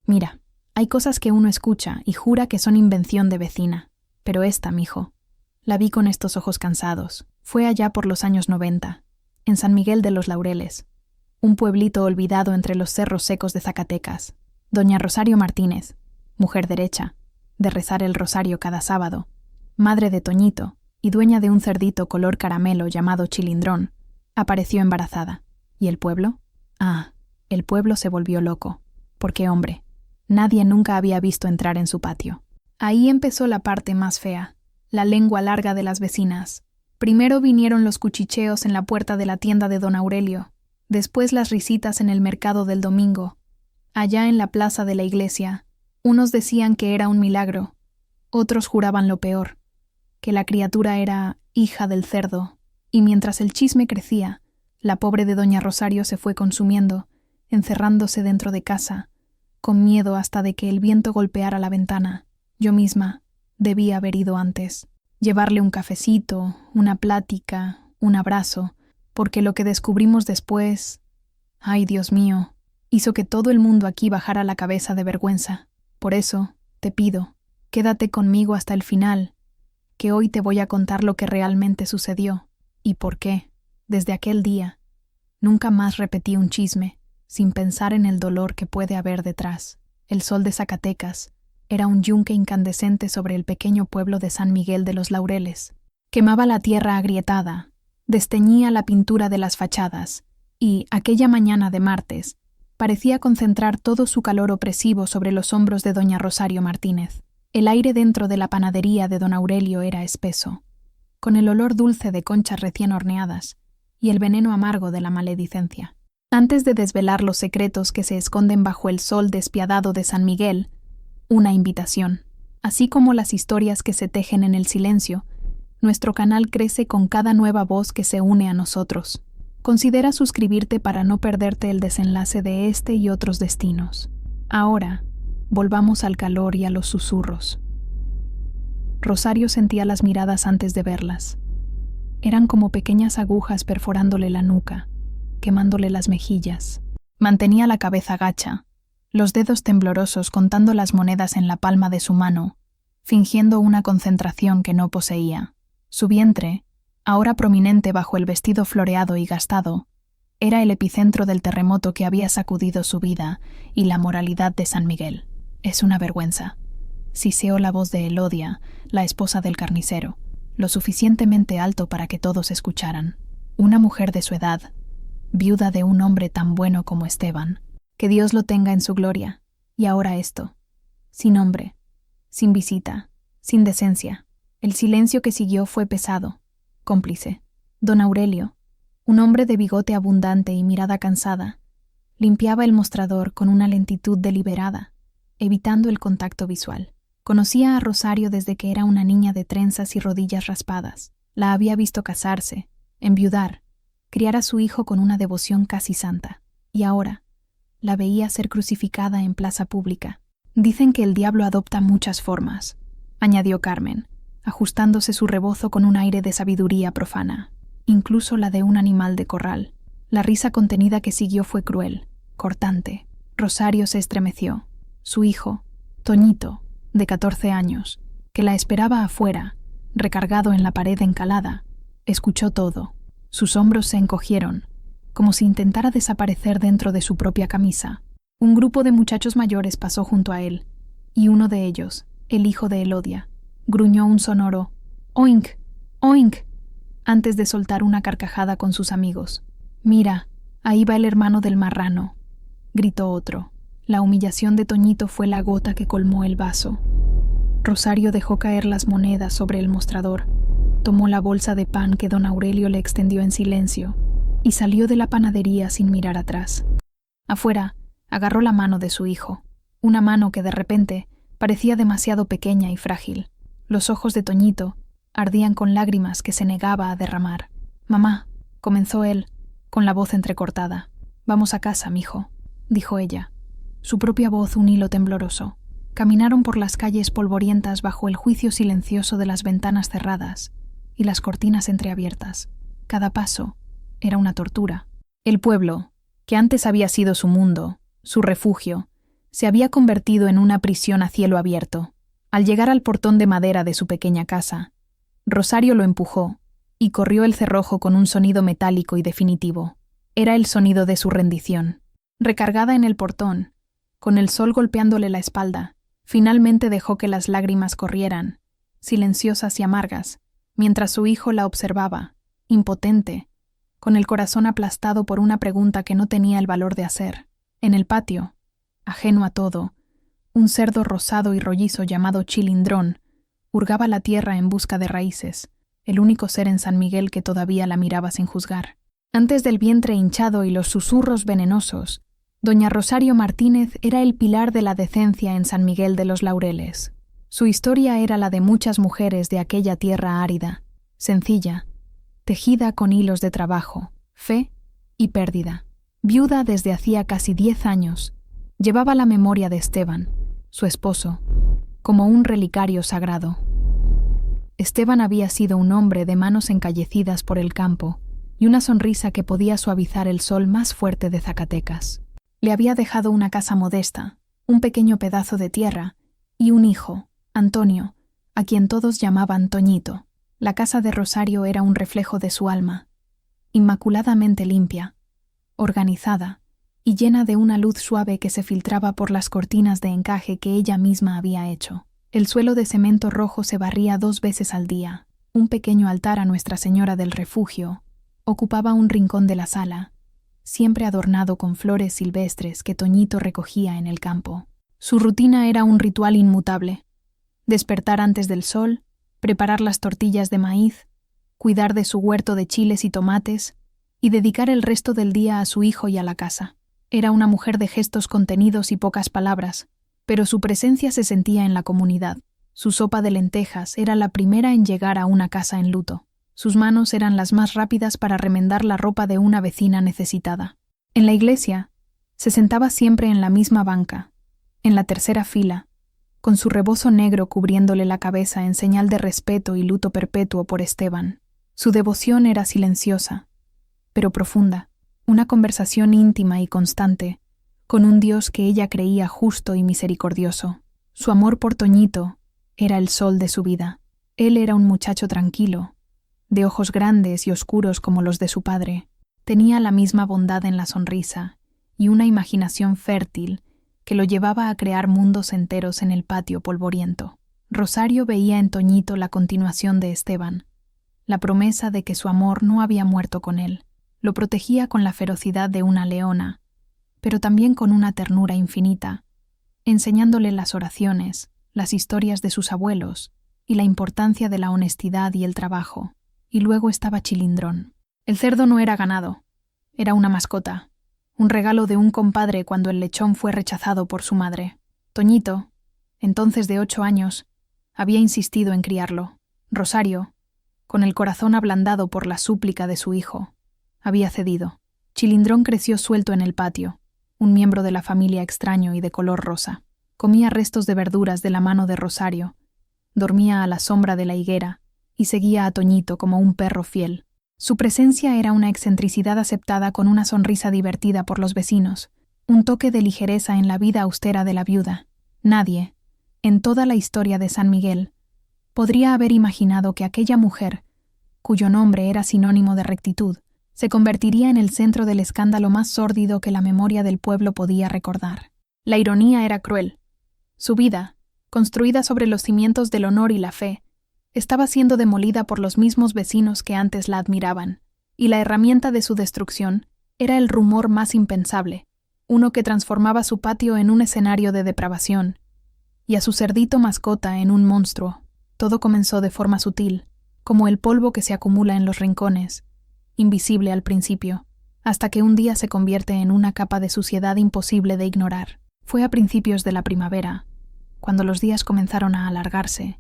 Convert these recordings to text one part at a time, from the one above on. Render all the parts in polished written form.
Mira, hay cosas que uno escucha y jura que son invención de vecina, pero esta, mijo, la vi con estos ojos cansados. Fue allá por los años 90, en San Miguel de los Laureles, un pueblito olvidado entre los cerros secos de Zacatecas. Doña Rosario Martínez, mujer derecha, de rezar el rosario cada sábado, madre de Toñito y dueña de un cerdito color caramelo llamado Chilindrón, apareció embarazada. ¿Y el pueblo? Ah, el pueblo se volvió loco, porque, hombre, nadie nunca había visto entrar en su patio. Ahí empezó la parte más fea, la lengua larga de las vecinas. Primero vinieron los cuchicheos en la puerta de la tienda de don Aurelio, después las risitas en el mercado del domingo. Allá en la plaza de la iglesia, unos decían que era un milagro, otros juraban lo peor, que la criatura era hija del cerdo, y mientras el chisme crecía, la pobre de doña Rosario se fue consumiendo, encerrándose dentro de casa, con miedo hasta de que el viento golpeara la ventana. Yo misma debía haber ido antes, llevarle un cafecito, una plática, un abrazo, porque lo que descubrimos después, ay Dios mío, hizo que todo el mundo aquí bajara la cabeza de vergüenza. Por eso, te pido, quédate conmigo hasta el final, que hoy te voy a contar lo que realmente sucedió, y por qué, desde aquel día, nunca más repetí un chisme, sin pensar en el dolor que puede haber detrás. El sol de Zacatecas era un yunque incandescente sobre el pequeño pueblo de San Miguel de los Laureles. Quemaba la tierra agrietada, desteñía la pintura de las fachadas, y, aquella mañana de martes, parecía concentrar todo su calor opresivo sobre los hombros de doña Rosario Martínez. El aire dentro de la panadería de don Aurelio era espeso, con el olor dulce de conchas recién horneadas y el veneno amargo de la maledicencia. Antes de desvelar los secretos que se esconden bajo el sol despiadado de San Miguel, una invitación. Así como las historias que se tejen en el silencio, nuestro canal crece con cada nueva voz que se une a nosotros. Considera suscribirte para no perderte el desenlace de este y otros destinos. Ahora, volvamos al calor y a los susurros. Rosario sentía las miradas antes de verlas. Eran como pequeñas agujas perforándole la nuca, quemándole las mejillas. Mantenía la cabeza gacha, los dedos temblorosos contando las monedas en la palma de su mano, fingiendo una concentración que no poseía. Su vientre, ahora prominente bajo el vestido floreado y gastado, era el epicentro del terremoto que había sacudido su vida y la moralidad de San Miguel. Es una vergüenza. Siseó la voz de Elodia, la esposa del carnicero, lo suficientemente alto para que todos escucharan. Una mujer de su edad, viuda de un hombre tan bueno como Esteban. Que Dios lo tenga en su gloria. Y ahora esto. Sin hombre, sin visita, sin decencia. El silencio que siguió fue pesado, cómplice. Don Aurelio, un hombre de bigote abundante y mirada cansada, limpiaba el mostrador con una lentitud deliberada, evitando el contacto visual. Conocía a Rosario desde que era una niña de trenzas y rodillas raspadas. La había visto casarse, enviudar, criar a su hijo con una devoción casi santa. Y ahora, la veía ser crucificada en plaza pública. Dicen que el diablo adopta muchas formas, añadió Carmen, ajustándose su rebozo con un aire de sabiduría profana, incluso la de un animal de corral. La risa contenida que siguió fue cruel, cortante. Rosario se estremeció. Su hijo, Toñito, de 14 años, que la esperaba afuera, recargado en la pared encalada, escuchó todo. Sus hombros se encogieron, como si intentara desaparecer dentro de su propia camisa. Un grupo de muchachos mayores pasó junto a él, y uno de ellos, el hijo de Elodia, gruñó un sonoro «oink, oink», antes de soltar una carcajada con sus amigos. «Mira, ahí va el hermano del marrano», gritó otro. La humillación de Toñito fue la gota que colmó el vaso. Rosario dejó caer las monedas sobre el mostrador, tomó la bolsa de pan que don Aurelio le extendió en silencio y salió de la panadería sin mirar atrás. Afuera, agarró la mano de su hijo, una mano que de repente parecía demasiado pequeña y frágil. Los ojos de Toñito ardían con lágrimas que se negaba a derramar. «Mamá», comenzó él, con la voz entrecortada. «Vamos a casa, mijo», dijo ella. Su propia voz un hilo tembloroso. Caminaron por las calles polvorientas bajo el juicio silencioso de las ventanas cerradas y las cortinas entreabiertas. Cada paso era una tortura. El pueblo, que antes había sido su mundo, su refugio, Se había convertido en una prisión a cielo abierto. Al llegar al portón de madera de su pequeña casa, Rosario lo empujó y corrió el cerrojo con un sonido metálico y definitivo. Era el sonido de su rendición. Recargada en el portón, con el sol golpeándole la espalda, finalmente dejó que las lágrimas corrieran, silenciosas y amargas, mientras su hijo la observaba, impotente, con el corazón aplastado por una pregunta que no tenía el valor de hacer. En el patio, ajeno a todo, un cerdo rosado y rollizo llamado Chilindrón hurgaba la tierra en busca de raíces, el único ser en San Miguel que todavía la miraba sin juzgar. Antes del vientre hinchado y los susurros venenosos, doña Rosario Martínez era el pilar de la decencia en San Miguel de los Laureles. Su historia era la de muchas mujeres de aquella tierra árida, sencilla, tejida con hilos de trabajo, fe y pérdida. Viuda desde hacía casi 10 años, llevaba la memoria de Esteban, su esposo, como un relicario sagrado. Esteban había sido un hombre de manos encallecidas por el campo y una sonrisa que podía suavizar el sol más fuerte de Zacatecas. Le había dejado una casa modesta, un pequeño pedazo de tierra y un hijo, Antonio, a quien todos llamaban Toñito. La casa de Rosario era un reflejo de su alma, inmaculadamente limpia, organizada y llena de una luz suave que se filtraba por las cortinas de encaje que ella misma había hecho. El suelo de cemento rojo se barría 2 veces al día. Un pequeño altar a Nuestra Señora del Refugio ocupaba un rincón de la sala, siempre adornado con flores silvestres que Toñito recogía en el campo. Su rutina era un ritual inmutable: despertar antes del sol, preparar las tortillas de maíz, cuidar de su huerto de chiles y tomates y dedicar el resto del día a su hijo y a la casa. Era una mujer de gestos contenidos y pocas palabras, pero su presencia se sentía en la comunidad. Su sopa de lentejas era la primera en llegar a una casa en luto. Sus manos eran las más rápidas para remendar la ropa de una vecina necesitada. En la iglesia, se sentaba siempre en la misma banca, en la tercera fila, con su rebozo negro cubriéndole la cabeza en señal de respeto y luto perpetuo por Esteban. Su devoción era silenciosa, pero profunda, una conversación íntima y constante, con un Dios que ella creía justo y misericordioso. Su amor por Toñito era el sol de su vida. Él era un muchacho tranquilo, de ojos grandes y oscuros como los de su padre. Tenía la misma bondad en la sonrisa y una imaginación fértil que lo llevaba a crear mundos enteros en el patio polvoriento. Rosario veía en Toñito la continuación de Esteban, la promesa de que su amor no había muerto con él. Lo protegía con la ferocidad de una leona, pero también con una ternura infinita, enseñándole las oraciones, las historias de sus abuelos y la importancia de la honestidad y el trabajo. Y luego estaba Chilindrón. El cerdo no era ganado, era una mascota, un regalo de un compadre cuando el lechón fue rechazado por su madre. Toñito, entonces de 8 años, había insistido en criarlo. Rosario, con el corazón ablandado por la súplica de su hijo, había cedido. Chilindrón creció suelto en el patio, un miembro de la familia extraño y de color rosa. Comía restos de verduras de la mano de Rosario, dormía a la sombra de la higuera y seguía a Toñito como un perro fiel. Su presencia era una excentricidad aceptada con una sonrisa divertida por los vecinos, un toque de ligereza en la vida austera de la viuda. Nadie, en toda la historia de San Miguel, podría haber imaginado que aquella mujer, cuyo nombre era sinónimo de rectitud, se convertiría en el centro del escándalo más sórdido que la memoria del pueblo podía recordar. La ironía era cruel. Su vida, construida sobre los cimientos del honor y la fe, estaba siendo demolida por los mismos vecinos que antes la admiraban, y la herramienta de su destrucción era el rumor más impensable, uno que transformaba su patio en un escenario de depravación, y a su cerdito mascota en un monstruo. Todo comenzó de forma sutil, como el polvo que se acumula en los rincones, invisible al principio, hasta que un día se convierte en una capa de suciedad imposible de ignorar. Fue a principios de la primavera, cuando los días comenzaron a alargarse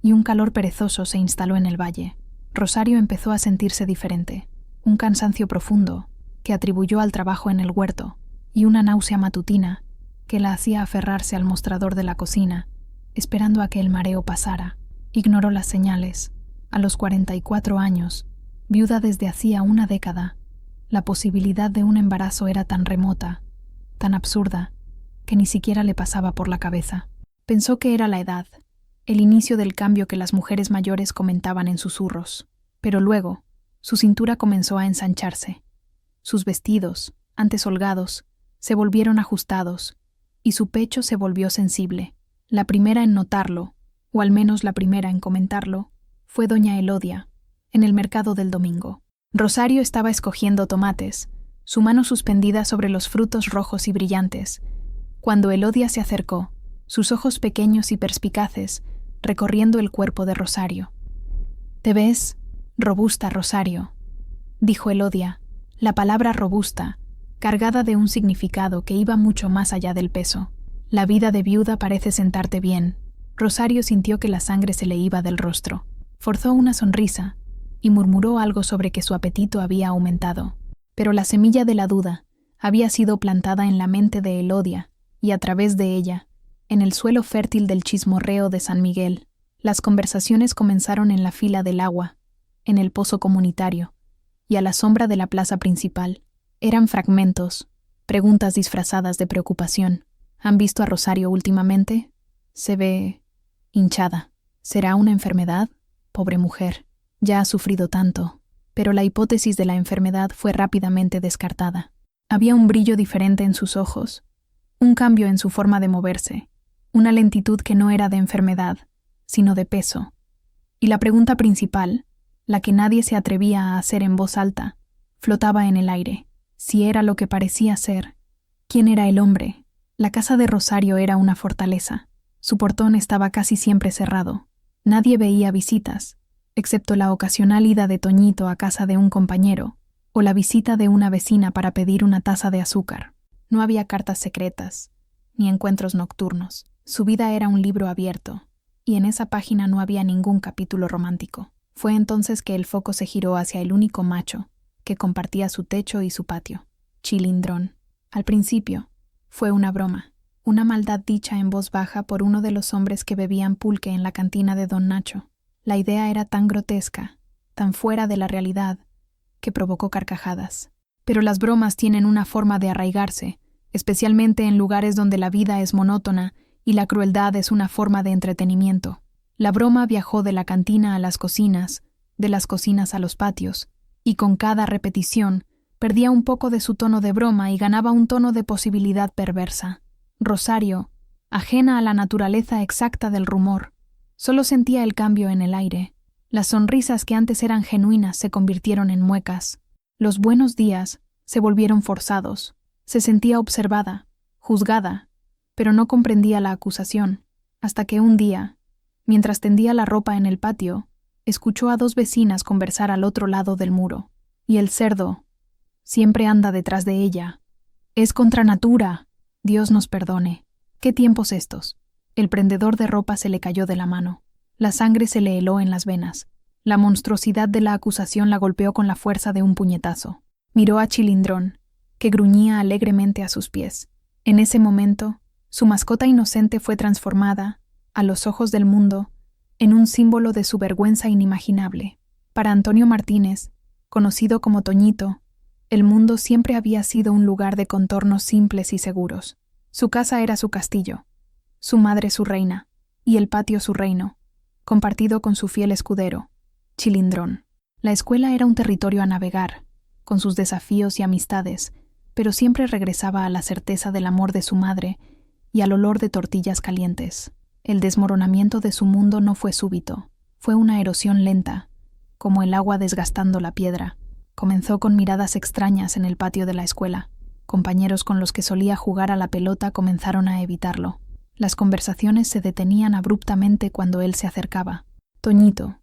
y un calor perezoso se instaló en el valle. Rosario empezó a sentirse diferente, un cansancio profundo que atribuyó al trabajo en el huerto y una náusea matutina que la hacía aferrarse al mostrador de la cocina, esperando a que el mareo pasara. Ignoró las señales. A los 44 años, viuda desde hacía una década, la posibilidad de un embarazo era tan remota, tan absurda, que ni siquiera le pasaba por la cabeza. Pensó que era la edad, el inicio del cambio que las mujeres mayores comentaban en susurros. Pero luego, su cintura comenzó a ensancharse. Sus vestidos, antes holgados, se volvieron ajustados, y su pecho se volvió sensible. La primera en notarlo, o al menos la primera en comentarlo, fue doña Elodia, en el mercado del domingo. Rosario estaba escogiendo tomates, su mano suspendida sobre los frutos rojos y brillantes, cuando Elodia se acercó, sus ojos pequeños y perspicaces, recorriendo el cuerpo de Rosario. «Te ves robusta, Rosario», dijo Elodia, la palabra robusta, cargada de un significado que iba mucho más allá del peso. «La vida de viuda parece sentarte bien». Rosario sintió que la sangre se le iba del rostro. Forzó una sonrisa y murmuró algo sobre que su apetito había aumentado. Pero la semilla de la duda había sido plantada en la mente de Elodia y a través de ella, en el suelo fértil del chismorreo de San Miguel, las conversaciones comenzaron en la fila del agua, en el pozo comunitario y a la sombra de la plaza principal. Eran fragmentos, preguntas disfrazadas de preocupación. «¿Han visto a Rosario últimamente? Se ve hinchada. ¿Será una enfermedad? Pobre mujer, ya ha sufrido tanto». Pero la hipótesis de la enfermedad fue rápidamente descartada. Había un brillo diferente en sus ojos, un cambio en su forma de moverse, una lentitud que no era de enfermedad, sino de peso. Y la pregunta principal, la que nadie se atrevía a hacer en voz alta, flotaba en el aire. Si era lo que parecía ser, ¿quién era el hombre? La casa de Rosario era una fortaleza. Su portón estaba casi siempre cerrado. Nadie veía visitas, excepto la ocasional ida de Toñito a casa de un compañero, o la visita de una vecina para pedir una taza de azúcar. No había cartas secretas, ni encuentros nocturnos. Su vida era un libro abierto, y en esa página no había ningún capítulo romántico. Fue entonces que el foco se giró hacia el único macho que compartía su techo y su patio, Chilindrón. Al principio, fue una broma, una maldad dicha en voz baja por uno de los hombres que bebían pulque en la cantina de Don Nacho. La idea era tan grotesca, tan fuera de la realidad, que provocó carcajadas. Pero las bromas tienen una forma de arraigarse, especialmente en lugares donde la vida es monótona y la crueldad es una forma de entretenimiento. La broma viajó de la cantina a las cocinas, de las cocinas a los patios, y con cada repetición perdía un poco de su tono de broma y ganaba un tono de posibilidad perversa. Rosario, ajena a la naturaleza exacta del rumor, solo sentía el cambio en el aire. Las sonrisas que antes eran genuinas se convirtieron en muecas. Los buenos días se volvieron forzados. Se sentía observada, juzgada, pero no comprendía la acusación, hasta que un día, mientras tendía la ropa en el patio, escuchó a dos vecinas conversar al otro lado del muro. Y el cerdo siempre anda detrás de ella. Es contra natura. Dios nos perdone. ¿Qué tiempos estos? El prendedor de ropa se le cayó de la mano. La sangre se le heló en las venas. La monstruosidad de la acusación la golpeó con la fuerza de un puñetazo. Miró a Chilindrón, que gruñía alegremente a sus pies. En ese momento, su mascota inocente fue transformada, a los ojos del mundo, en un símbolo de su vergüenza inimaginable. Para Antonio Martínez, conocido como Toñito, el mundo siempre había sido un lugar de contornos simples y seguros. Su casa era su castillo, su madre su reina, y el patio su reino, compartido con su fiel escudero, Chilindrón. La escuela era un territorio a navegar, con sus desafíos y amistades, pero siempre regresaba a la certeza del amor de su madre y al olor de tortillas calientes. El desmoronamiento de su mundo no fue súbito, fue una erosión lenta, como el agua desgastando la piedra. Comenzó con miradas extrañas en el patio de la escuela. Compañeros con los que solía jugar a la pelota comenzaron a evitarlo. Las conversaciones se detenían abruptamente cuando él se acercaba. Toñito,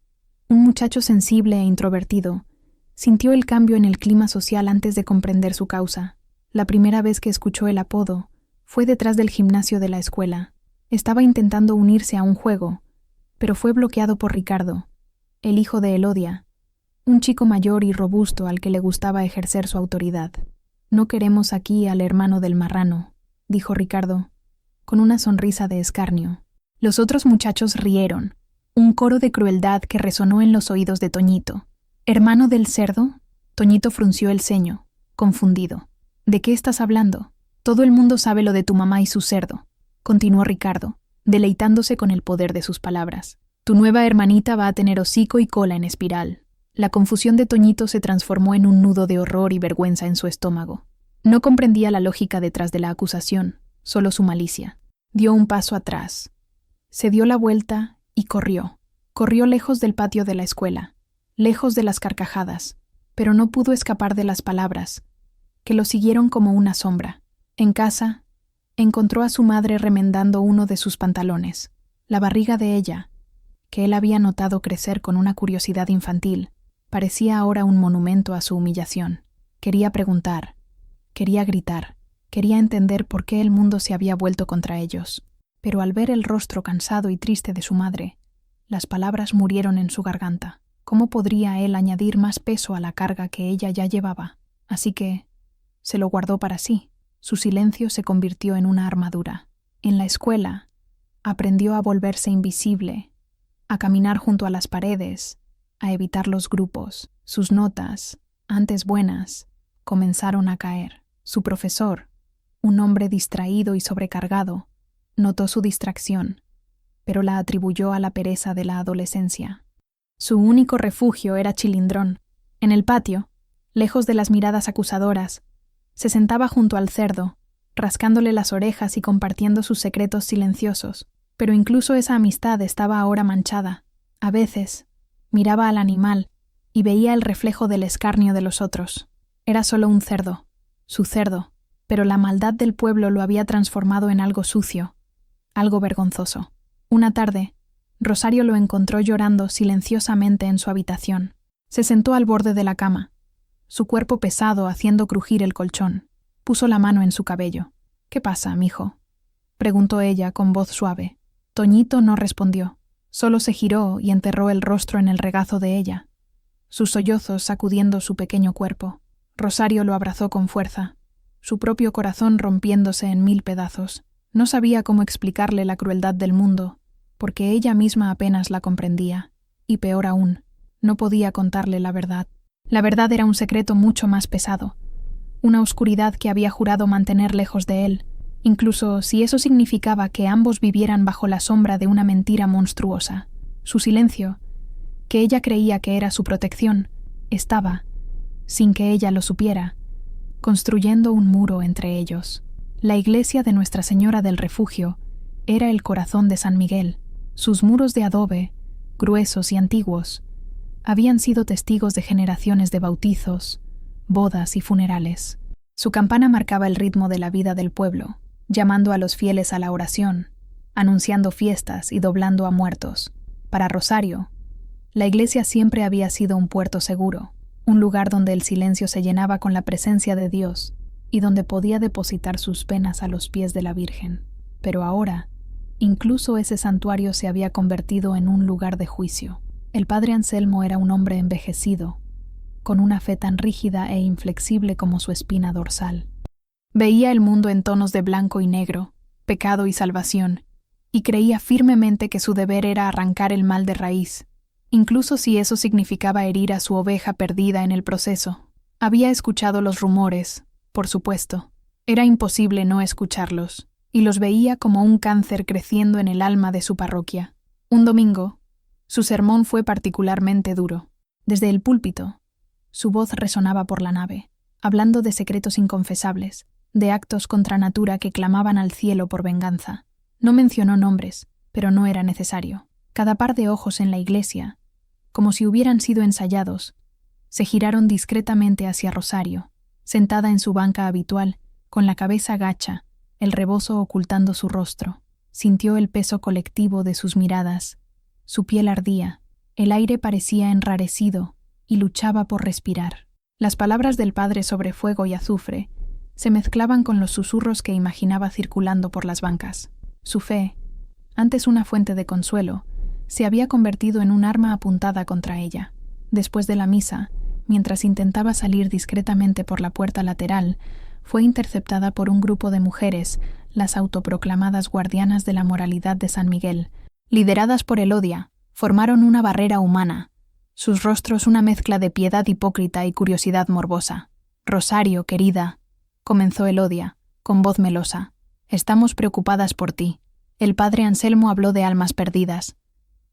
un muchacho sensible e introvertido, sintió el cambio en el clima social antes de comprender su causa. La primera vez que escuchó el apodo fue detrás del gimnasio de la escuela. Estaba intentando unirse a un juego, pero fue bloqueado por Ricardo, el hijo de Elodia, un chico mayor y robusto al que le gustaba ejercer su autoridad. «No queremos aquí al hermano del marrano», dijo Ricardo, con una sonrisa de escarnio. Los otros muchachos rieron, un coro de crueldad que resonó en los oídos de Toñito. «¿Hermano del cerdo?» Toñito frunció el ceño, confundido. «¿De qué estás hablando?» Todo el mundo sabe lo de tu mamá y su cerdo, continuó Ricardo, deleitándose con el poder de sus palabras. Tu nueva hermanita va a tener hocico y cola en espiral. La confusión de Toñito se transformó en un nudo de horror y vergüenza en su estómago. No comprendía la lógica detrás de la acusación, solo su malicia. Dio un paso atrás. Se dio la vuelta y corrió. Corrió lejos del patio de la escuela, lejos de las carcajadas, pero no pudo escapar de las palabras, que lo siguieron como una sombra. En casa, encontró a su madre remendando uno de sus pantalones. La barriga de ella, que él había notado crecer con una curiosidad infantil, parecía ahora un monumento a su humillación. Quería preguntar, quería gritar, quería entender por qué el mundo se había vuelto contra ellos. Pero al ver el rostro cansado y triste de su madre, las palabras murieron en su garganta. ¿Cómo podría él añadir más peso a la carga que ella ya llevaba? Así que se lo guardó para sí. Su silencio se convirtió en una armadura. En la escuela, aprendió a volverse invisible, a caminar junto a las paredes, a evitar los grupos. Sus notas, antes buenas, comenzaron a caer. Su profesor, un hombre distraído y sobrecargado, notó su distracción, pero la atribuyó a la pereza de la adolescencia. Su único refugio era Chilindrón. En el patio, lejos de las miradas acusadoras, se sentaba junto al cerdo, rascándole las orejas y compartiendo sus secretos silenciosos. Pero incluso esa amistad estaba ahora manchada. A veces, miraba al animal y veía el reflejo del escarnio de los otros. Era solo un cerdo, su cerdo, pero la maldad del pueblo lo había transformado en algo sucio, algo vergonzoso. Una tarde, Rosario lo encontró llorando silenciosamente en su habitación. Se sentó al borde de la cama, su cuerpo pesado haciendo crujir el colchón. Puso la mano en su cabello. «¿Qué pasa, mijo?», preguntó ella con voz suave. Toñito no respondió, solo se giró y enterró el rostro en el regazo de ella, sus sollozos sacudiendo su pequeño cuerpo. Rosario lo abrazó con fuerza, su propio corazón rompiéndose en 1000 pedazos. No sabía cómo explicarle la crueldad del mundo, porque ella misma apenas la comprendía, y peor aún, no podía contarle la verdad. La verdad era un secreto mucho más pesado, una oscuridad que había jurado mantener lejos de él, incluso si eso significaba que ambos vivieran bajo la sombra de una mentira monstruosa. Su silencio, que ella creía que era su protección, estaba, sin que ella lo supiera, construyendo un muro entre ellos. La iglesia de Nuestra Señora del Refugio era el corazón de San Miguel. Sus muros de adobe, gruesos y antiguos, habían sido testigos de generaciones de bautizos, bodas y funerales. Su campana marcaba el ritmo de la vida del pueblo, llamando a los fieles a la oración, anunciando fiestas y doblando a muertos. Para Rosario, la iglesia siempre había sido un puerto seguro, un lugar donde el silencio se llenaba con la presencia de Dios y donde podía depositar sus penas a los pies de la Virgen. Pero ahora, incluso ese santuario se había convertido en un lugar de juicio. El padre Anselmo era un hombre envejecido, con una fe tan rígida e inflexible como su espina dorsal. Veía el mundo en tonos de blanco y negro, pecado y salvación, y creía firmemente que su deber era arrancar el mal de raíz, incluso si eso significaba herir a su oveja perdida en el proceso. Había escuchado los rumores, por supuesto. Era imposible no escucharlos, y los veía como un cáncer creciendo en el alma de su parroquia. Un domingo, su sermón fue particularmente duro. Desde el púlpito, su voz resonaba por la nave, hablando de secretos inconfesables, de actos contra natura que clamaban al cielo por venganza. No mencionó nombres, pero no era necesario. Cada par de ojos en la iglesia, como si hubieran sido ensayados, se giraron discretamente hacia Rosario, sentada en su banca habitual, con la cabeza gacha, el rebozo ocultando su rostro. Sintió el peso colectivo de sus miradas. Su piel ardía, el aire parecía enrarecido y luchaba por respirar. Las palabras del padre sobre fuego y azufre se mezclaban con los susurros que imaginaba circulando por las bancas. Su fe, antes una fuente de consuelo, se había convertido en un arma apuntada contra ella. Después de la misa, mientras intentaba salir discretamente por la puerta lateral, fue interceptada por un grupo de mujeres, las autoproclamadas guardianas de la moralidad de San Miguel. Lideradas por Elodia, formaron una barrera humana, sus rostros una mezcla de piedad hipócrita y curiosidad morbosa. «Rosario, querida», comenzó Elodia, con voz melosa. «Estamos preocupadas por ti. El padre Anselmo habló de almas perdidas.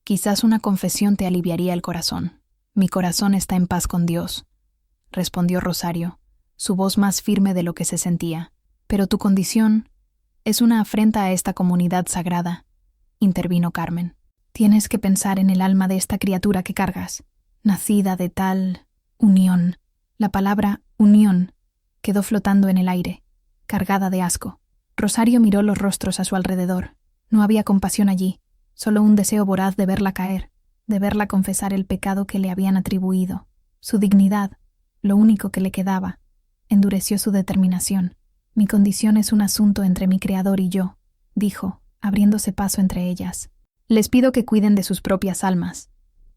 Quizás una confesión te aliviaría el corazón». «Mi corazón está en paz con Dios», respondió Rosario, su voz más firme de lo que se sentía. «Pero tu condición es una afrenta a esta comunidad sagrada», intervino Carmen. «Tienes que pensar en el alma de esta criatura que cargas, nacida de tal unión». La palabra unión quedó flotando en el aire, cargada de asco. Rosario miró los rostros a su alrededor. No había compasión allí, solo un deseo voraz de verla caer, de verla confesar el pecado que le habían atribuido. Su dignidad, lo único que le quedaba, endureció su determinación. «Mi condición es un asunto entre mi Creador y yo», dijo, abriéndose paso entre ellas. «Les pido que cuiden de sus propias almas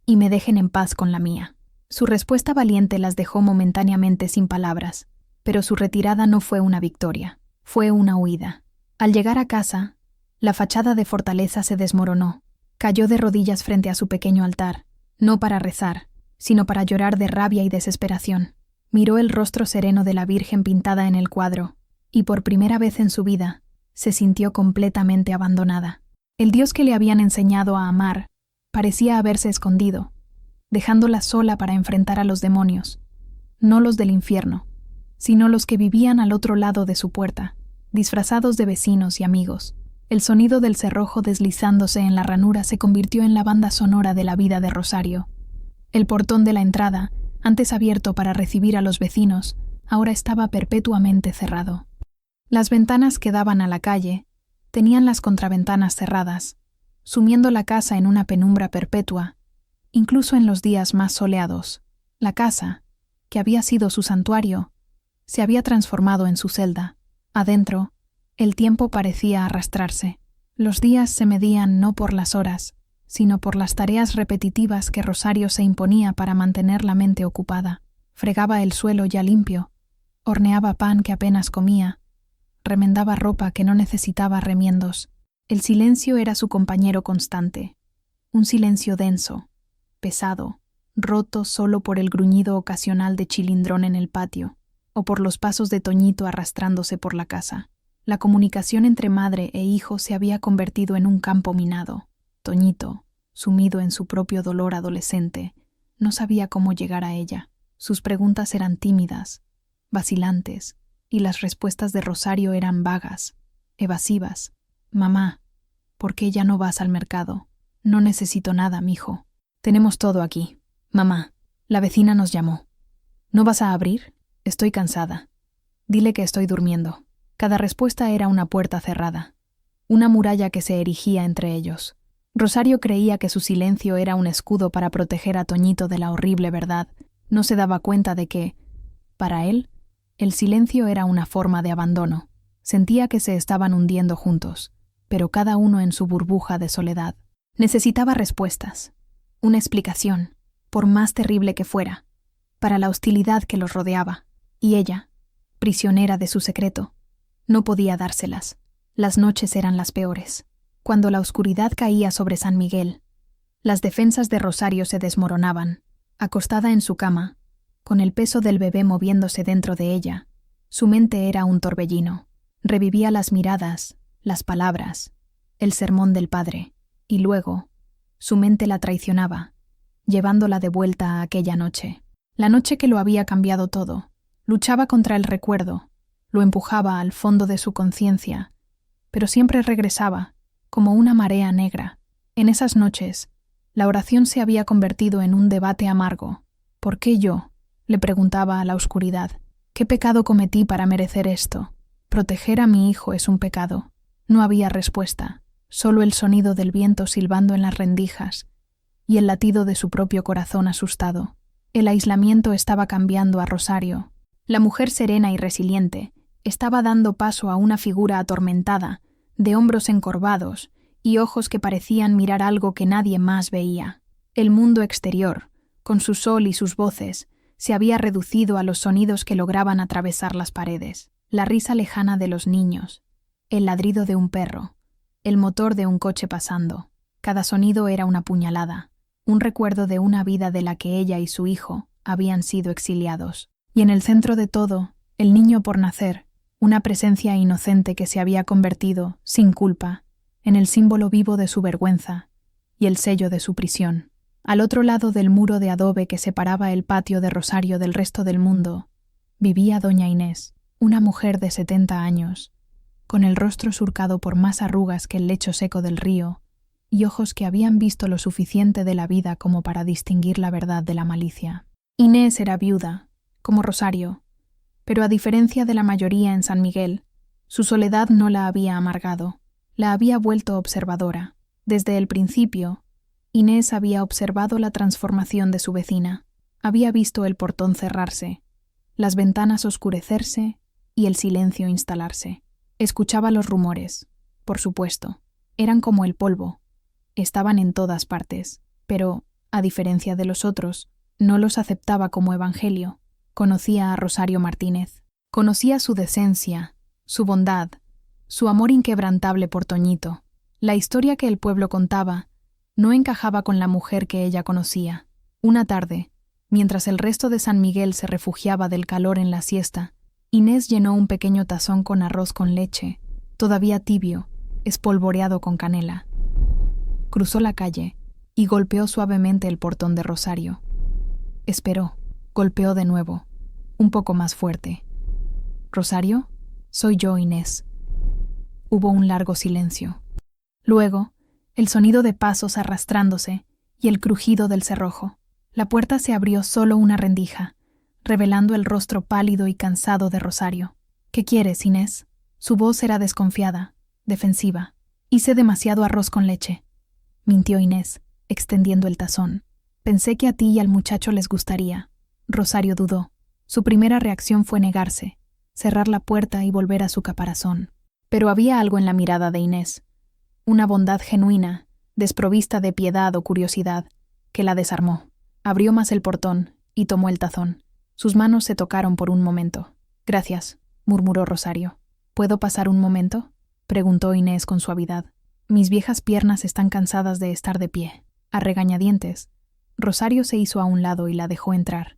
y me dejen en paz con la mía». Su respuesta valiente las dejó momentáneamente sin palabras, pero su retirada no fue una victoria, fue una huida. Al llegar a casa, la fachada de fortaleza se desmoronó. Cayó de rodillas frente a su pequeño altar, no para rezar, sino para llorar de rabia y desesperación. Miró el rostro sereno de la Virgen pintada en el cuadro, y por primera vez en su vida, se sintió completamente abandonada. El Dios que le habían enseñado a amar parecía haberse escondido, dejándola sola para enfrentar a los demonios, no los del infierno, sino los que vivían al otro lado de su puerta, disfrazados de vecinos y amigos. El sonido del cerrojo deslizándose en la ranura se convirtió en la banda sonora de la vida de Rosario. El portón de la entrada, antes abierto para recibir a los vecinos, ahora estaba perpetuamente cerrado. Las ventanas que daban a la calle tenían las contraventanas cerradas, sumiendo la casa en una penumbra perpetua. Incluso en los días más soleados, la casa, que había sido su santuario, se había transformado en su celda. Adentro, el tiempo parecía arrastrarse. Los días se medían no por las horas, sino por las tareas repetitivas que Rosario se imponía para mantener la mente ocupada. Fregaba el suelo ya limpio, horneaba pan que apenas comía, remendaba ropa que no necesitaba remiendos. El silencio era su compañero constante, un silencio denso, pesado, roto solo por el gruñido ocasional de Chilindrón en el patio, o por los pasos de Toñito arrastrándose por la casa. La comunicación entre madre e hijo se había convertido en un campo minado. Toñito, sumido en su propio dolor adolescente, no sabía cómo llegar a ella. Sus preguntas eran tímidas, vacilantes, y las respuestas de Rosario eran vagas, evasivas. «Mamá, ¿por qué ya no vas al mercado? No necesito nada, mijo. Tenemos todo aquí. Mamá, la vecina nos llamó. ¿No vas a abrir? Estoy cansada. Dile que estoy durmiendo». Cada respuesta era una puerta cerrada, una muralla que se erigía entre ellos. Rosario creía que su silencio era un escudo para proteger a Toñito de la horrible verdad. No se daba cuenta de que, para él, el silencio era una forma de abandono. Sentía que se estaban hundiendo juntos, pero cada uno en su burbuja de soledad. Necesitaba respuestas, una explicación, por más terrible que fuera, para la hostilidad que los rodeaba, y ella, prisionera de su secreto, no podía dárselas. Las noches eran las peores. Cuando la oscuridad caía sobre San Miguel, las defensas de Rosario se desmoronaban. Acostada en su cama, con el peso del bebé moviéndose dentro de ella, su mente era un torbellino. Revivía las miradas, las palabras, el sermón del padre, y luego, su mente la traicionaba, llevándola de vuelta a aquella noche. La noche que lo había cambiado todo. Luchaba contra el recuerdo, lo empujaba al fondo de su conciencia, pero siempre regresaba, como una marea negra. En esas noches, la oración se había convertido en un debate amargo. ¿Por qué yo?, le preguntaba a la oscuridad. ¿Qué pecado cometí para merecer esto? Proteger a mi hijo es un pecado. No había respuesta, solo el sonido del viento silbando en las rendijas y el latido de su propio corazón asustado. El aislamiento estaba cambiando a Rosario. La mujer serena y resiliente estaba dando paso a una figura atormentada, de hombros encorvados y ojos que parecían mirar algo que nadie más veía. El mundo exterior, con su sol y sus voces, se había reducido a los sonidos que lograban atravesar las paredes. La risa lejana de los niños, el ladrido de un perro, el motor de un coche pasando. Cada sonido era una puñalada, un recuerdo de una vida de la que ella y su hijo habían sido exiliados. Y en el centro de todo, el niño por nacer, una presencia inocente que se había convertido, sin culpa, en el símbolo vivo de su vergüenza y el sello de su prisión. Al otro lado del muro de adobe que separaba el patio de Rosario del resto del mundo, vivía doña Inés, una mujer de 70 años, con el rostro surcado por más arrugas que el lecho seco del río y ojos que habían visto lo suficiente de la vida como para distinguir la verdad de la malicia. Inés era viuda, como Rosario, pero a diferencia de la mayoría en San Miguel, su soledad no la había amargado, la había vuelto observadora. Desde el principio, Inés había observado la transformación de su vecina, había visto el portón cerrarse, las ventanas oscurecerse y el silencio instalarse. Escuchaba los rumores, por supuesto, eran como el polvo, estaban en todas partes, pero, a diferencia de los otros, no los aceptaba como evangelio. Conocía a Rosario Martínez, conocía su decencia, su bondad, su amor inquebrantable por Toñito. La historia que el pueblo contaba no encajaba con la mujer que ella conocía. Una tarde, mientras el resto de San Miguel se refugiaba del calor en la siesta, Inés llenó un pequeño tazón con arroz con leche, todavía tibio, espolvoreado con canela. Cruzó la calle y golpeó suavemente el portón de Rosario. Esperó, golpeó de nuevo, un poco más fuerte. «¿Rosario? Soy yo, Inés». Hubo un largo silencio. Luego, el sonido de pasos arrastrándose y el crujido del cerrojo. La puerta se abrió solo una rendija, revelando el rostro pálido y cansado de Rosario. «¿Qué quieres, Inés?» Su voz era desconfiada, defensiva. «Hice demasiado arroz con leche», mintió Inés, extendiendo el tazón. «Pensé que a ti y al muchacho les gustaría». Rosario dudó. Su primera reacción fue negarse, cerrar la puerta y volver a su caparazón. Pero había algo en la mirada de Inés, una bondad genuina, desprovista de piedad o curiosidad, que la desarmó. Abrió más el portón y tomó el tazón. Sus manos se tocaron por un momento. «Gracias», murmuró Rosario. «¿Puedo pasar un momento?», preguntó Inés con suavidad. «Mis viejas piernas están cansadas de estar de pie». A regañadientes, Rosario se hizo a un lado y la dejó entrar,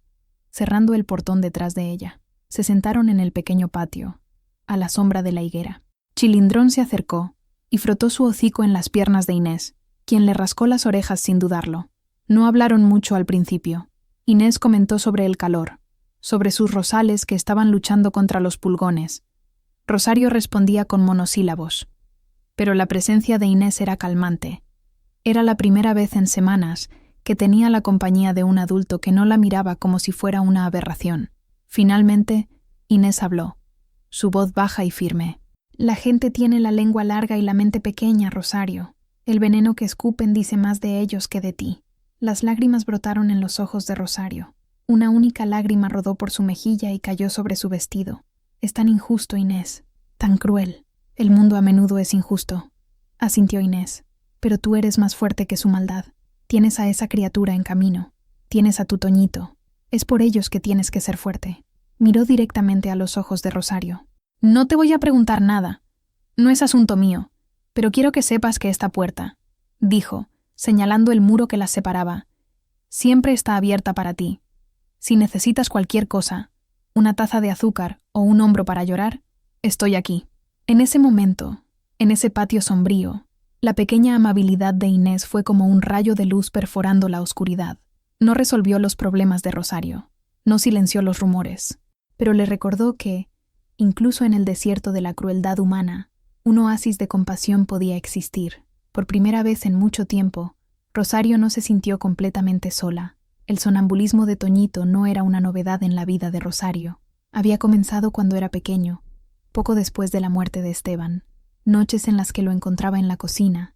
cerrando el portón detrás de ella. Se sentaron en el pequeño patio, a la sombra de la higuera. Chilindrón se acercó y frotó su hocico en las piernas de Inés, quien le rascó las orejas sin dudarlo. No hablaron mucho al principio. Inés comentó sobre el calor, sobre sus rosales que estaban luchando contra los pulgones. Rosario respondía con monosílabos. Pero la presencia de Inés era calmante. Era la primera vez en semanas que tenía la compañía de un adulto que no la miraba como si fuera una aberración. Finalmente, Inés habló, su voz baja y firme. «La gente tiene la lengua larga y la mente pequeña, Rosario. El veneno que escupen dice más de ellos que de ti». Las lágrimas brotaron en los ojos de Rosario. Una única lágrima rodó por su mejilla y cayó sobre su vestido. «Es tan injusto, Inés, tan cruel». «El mundo a menudo es injusto», asintió Inés. «Pero tú eres más fuerte que su maldad. Tienes a esa criatura en camino. Tienes a tu Toñito. Es por ellos que tienes que ser fuerte». Miró directamente a los ojos de Rosario. «No te voy a preguntar nada. No es asunto mío. Pero quiero que sepas que esta puerta», dijo, señalando el muro que las separaba, «siempre está abierta para ti. Si necesitas cualquier cosa, una taza de azúcar o un hombro para llorar, estoy aquí». En ese momento, en ese patio sombrío, la pequeña amabilidad de Inés fue como un rayo de luz perforando la oscuridad. No resolvió los problemas de Rosario, no silenció los rumores, pero le recordó que, incluso en el desierto de la crueldad humana, un oasis de compasión podía existir. Por primera vez en mucho tiempo, Rosario no se sintió completamente sola. El sonambulismo de Toñito no era una novedad en la vida de Rosario. Había comenzado cuando era pequeño, poco después de la muerte de Esteban, noches en las que lo encontraba en la cocina,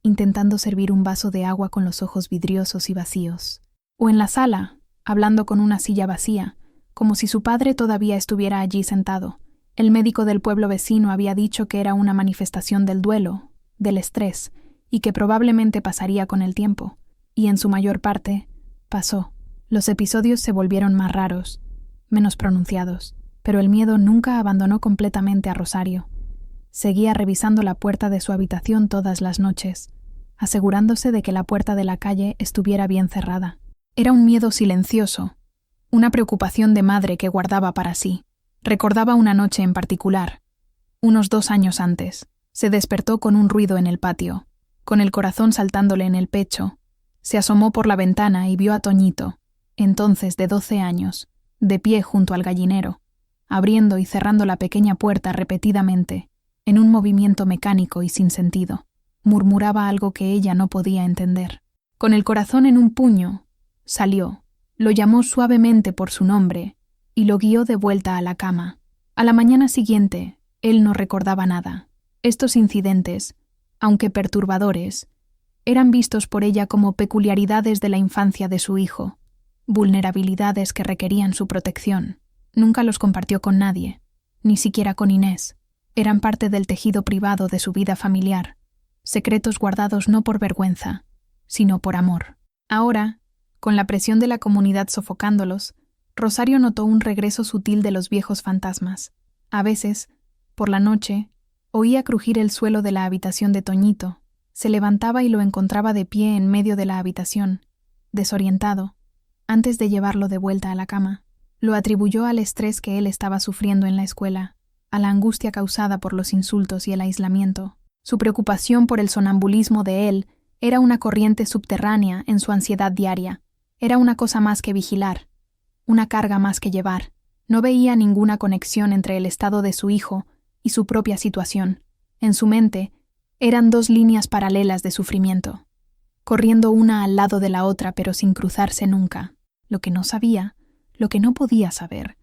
intentando servir un vaso de agua con los ojos vidriosos y vacíos, o en la sala, hablando con una silla vacía, como si su padre todavía estuviera allí sentado. El médico del pueblo vecino había dicho que era una manifestación del duelo, del estrés, y que probablemente pasaría con el tiempo, y en su mayor parte, pasó. Los episodios se volvieron más raros, menos pronunciados, pero el miedo nunca abandonó completamente a Rosario. Seguía revisando la puerta de su habitación todas las noches, asegurándose de que la puerta de la calle estuviera bien cerrada. Era un miedo silencioso, una preocupación de madre que guardaba para sí. Recordaba una noche en particular, unos 2 años antes. Se despertó con un ruido en el patio. Con el corazón saltándole en el pecho, se asomó por la ventana y vio a Toñito, entonces de 12 años, de pie junto al gallinero, abriendo y cerrando la pequeña puerta repetidamente, en un movimiento mecánico y sin sentido. Murmuraba algo que ella no podía entender. Con el corazón en un puño, salió, lo llamó suavemente por su nombre y lo guió de vuelta a la cama. A la mañana siguiente, él no recordaba nada. Estos incidentes, aunque perturbadores, eran vistos por ella como peculiaridades de la infancia de su hijo, vulnerabilidades que requerían su protección. Nunca los compartió con nadie, ni siquiera con Inés. Eran parte del tejido privado de su vida familiar, secretos guardados no por vergüenza, sino por amor. Ahora, con la presión de la comunidad sofocándolos, Rosario notó un regreso sutil de los viejos fantasmas. A veces, por la noche, oía crujir el suelo de la habitación de Toñito. Se levantaba y lo encontraba de pie en medio de la habitación, desorientado, antes de llevarlo de vuelta a la cama. Lo atribuyó al estrés que él estaba sufriendo en la escuela, a la angustia causada por los insultos y el aislamiento. Su preocupación por el sonambulismo de él era una corriente subterránea en su ansiedad diaria. Era una cosa más que vigilar, una carga más que llevar. No veía ninguna conexión entre el estado de su hijo y su propia situación. En su mente, eran 2 líneas paralelas de sufrimiento, corriendo una al lado de la otra pero sin cruzarse nunca. Lo que no sabía, lo que no podía saber,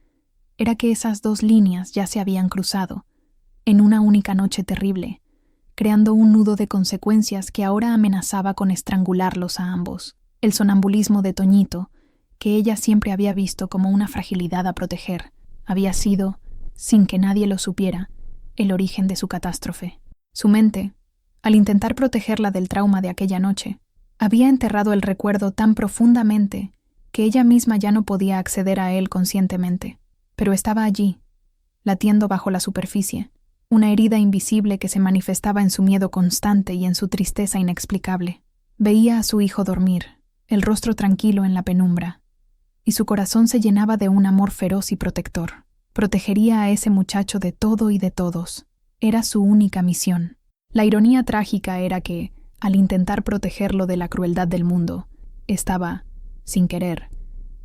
era que esas 2 líneas ya se habían cruzado, en una única noche terrible, creando un nudo de consecuencias que ahora amenazaba con estrangularlos a ambos. El sonambulismo de Toñito, que ella siempre había visto como una fragilidad a proteger, había sido, sin que nadie lo supiera, el origen de su catástrofe. Su mente, al intentar protegerla del trauma de aquella noche, había enterrado el recuerdo tan profundamente que ella misma ya no podía acceder a él conscientemente. Pero estaba allí, latiendo bajo la superficie, una herida invisible que se manifestaba en su miedo constante y en su tristeza inexplicable. Veía a su hijo dormir, el rostro tranquilo en la penumbra, y su corazón se llenaba de un amor feroz y protector. Protegería a ese muchacho de todo y de todos. Era su única misión. La ironía trágica era que, al intentar protegerlo de la crueldad del mundo, estaba, sin querer,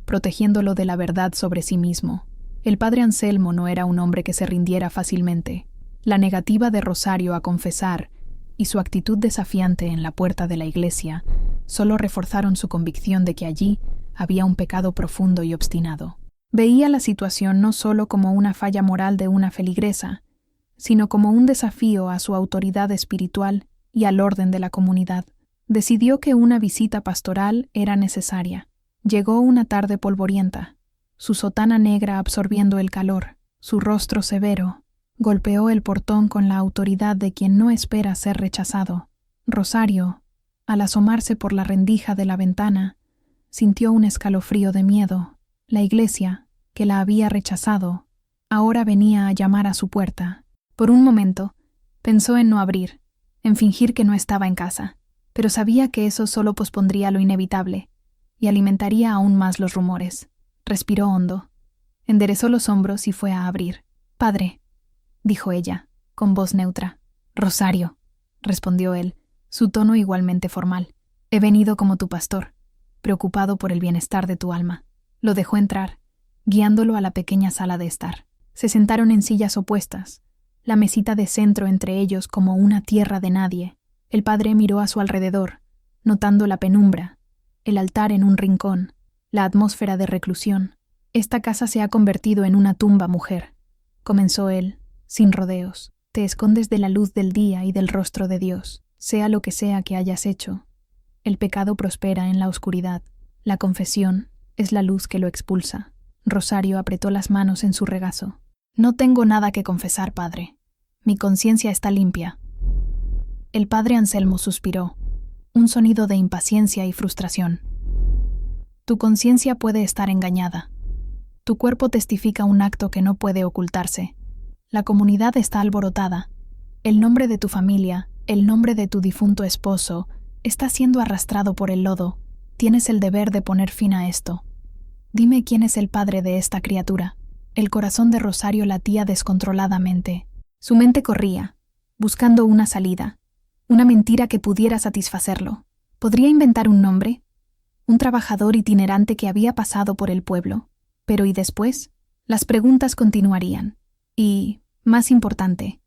protegiéndolo de la verdad sobre sí mismo. El padre Anselmo no era un hombre que se rindiera fácilmente. La negativa de Rosario a confesar y su actitud desafiante en la puerta de la iglesia solo reforzaron su convicción de que allí había un pecado profundo y obstinado. Veía la situación no solo como una falla moral de una feligresa, sino como un desafío a su autoridad espiritual y al orden de la comunidad. Decidió que una visita pastoral era necesaria. Llegó una tarde polvorienta, su sotana negra absorbiendo el calor, su rostro severo. Golpeó el portón con la autoridad de quien no espera ser rechazado. Rosario, al asomarse por la rendija de la ventana, sintió un escalofrío de miedo. La iglesia, que la había rechazado, ahora venía a llamar a su puerta. Por un momento, pensó en no abrir, en fingir que no estaba en casa, pero sabía que eso solo pospondría lo inevitable y alimentaría aún más los rumores. Respiró hondo, enderezó los hombros y fue a abrir. «Padre», dijo ella, con voz neutra. «Rosario», respondió él, su tono igualmente formal. «He venido como tu pastor, preocupado por el bienestar de tu alma». Lo dejó entrar, guiándolo a la pequeña sala de estar. Se sentaron en sillas opuestas, la mesita de centro entre ellos como una tierra de nadie. El padre miró a su alrededor, notando la penumbra, el altar en un rincón, la atmósfera de reclusión. «Esta casa se ha convertido en una tumba, mujer», comenzó él, sin rodeos. «Te escondes de la luz del día y del rostro de Dios. Sea lo que sea que hayas hecho, el pecado prospera en la oscuridad. La confesión es la luz que lo expulsa». Rosario apretó las manos en su regazo. «No tengo nada que confesar, padre. Mi conciencia está limpia». El padre Anselmo suspiró, un sonido de impaciencia y frustración. «Tu conciencia puede estar engañada. Tu cuerpo testifica un acto que no puede ocultarse. La comunidad está alborotada. El nombre de tu familia, el nombre de tu difunto esposo, está siendo arrastrado por el lodo. Tienes el deber de poner fin a esto. Dime quién es el padre de esta criatura». El corazón de Rosario latía descontroladamente. Su mente corría, buscando una salida, una mentira que pudiera satisfacerlo. ¿Podría inventar un nombre? Un trabajador itinerante que había pasado por el pueblo. Pero ¿y después? Las preguntas continuarían. Y, más importante,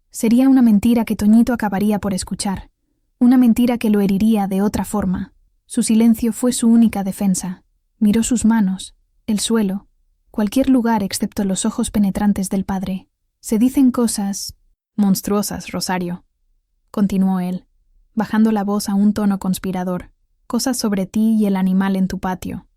sería una mentira que Toñito acabaría por escuchar. Una mentira que lo heriría de otra forma. Su silencio fue su única defensa. Miró sus manos, el suelo, cualquier lugar excepto los ojos penetrantes del padre. Se dicen cosas monstruosas, Rosario, continuó él, bajando la voz a un tono conspirador. Cosas sobre ti y el animal en tu patio.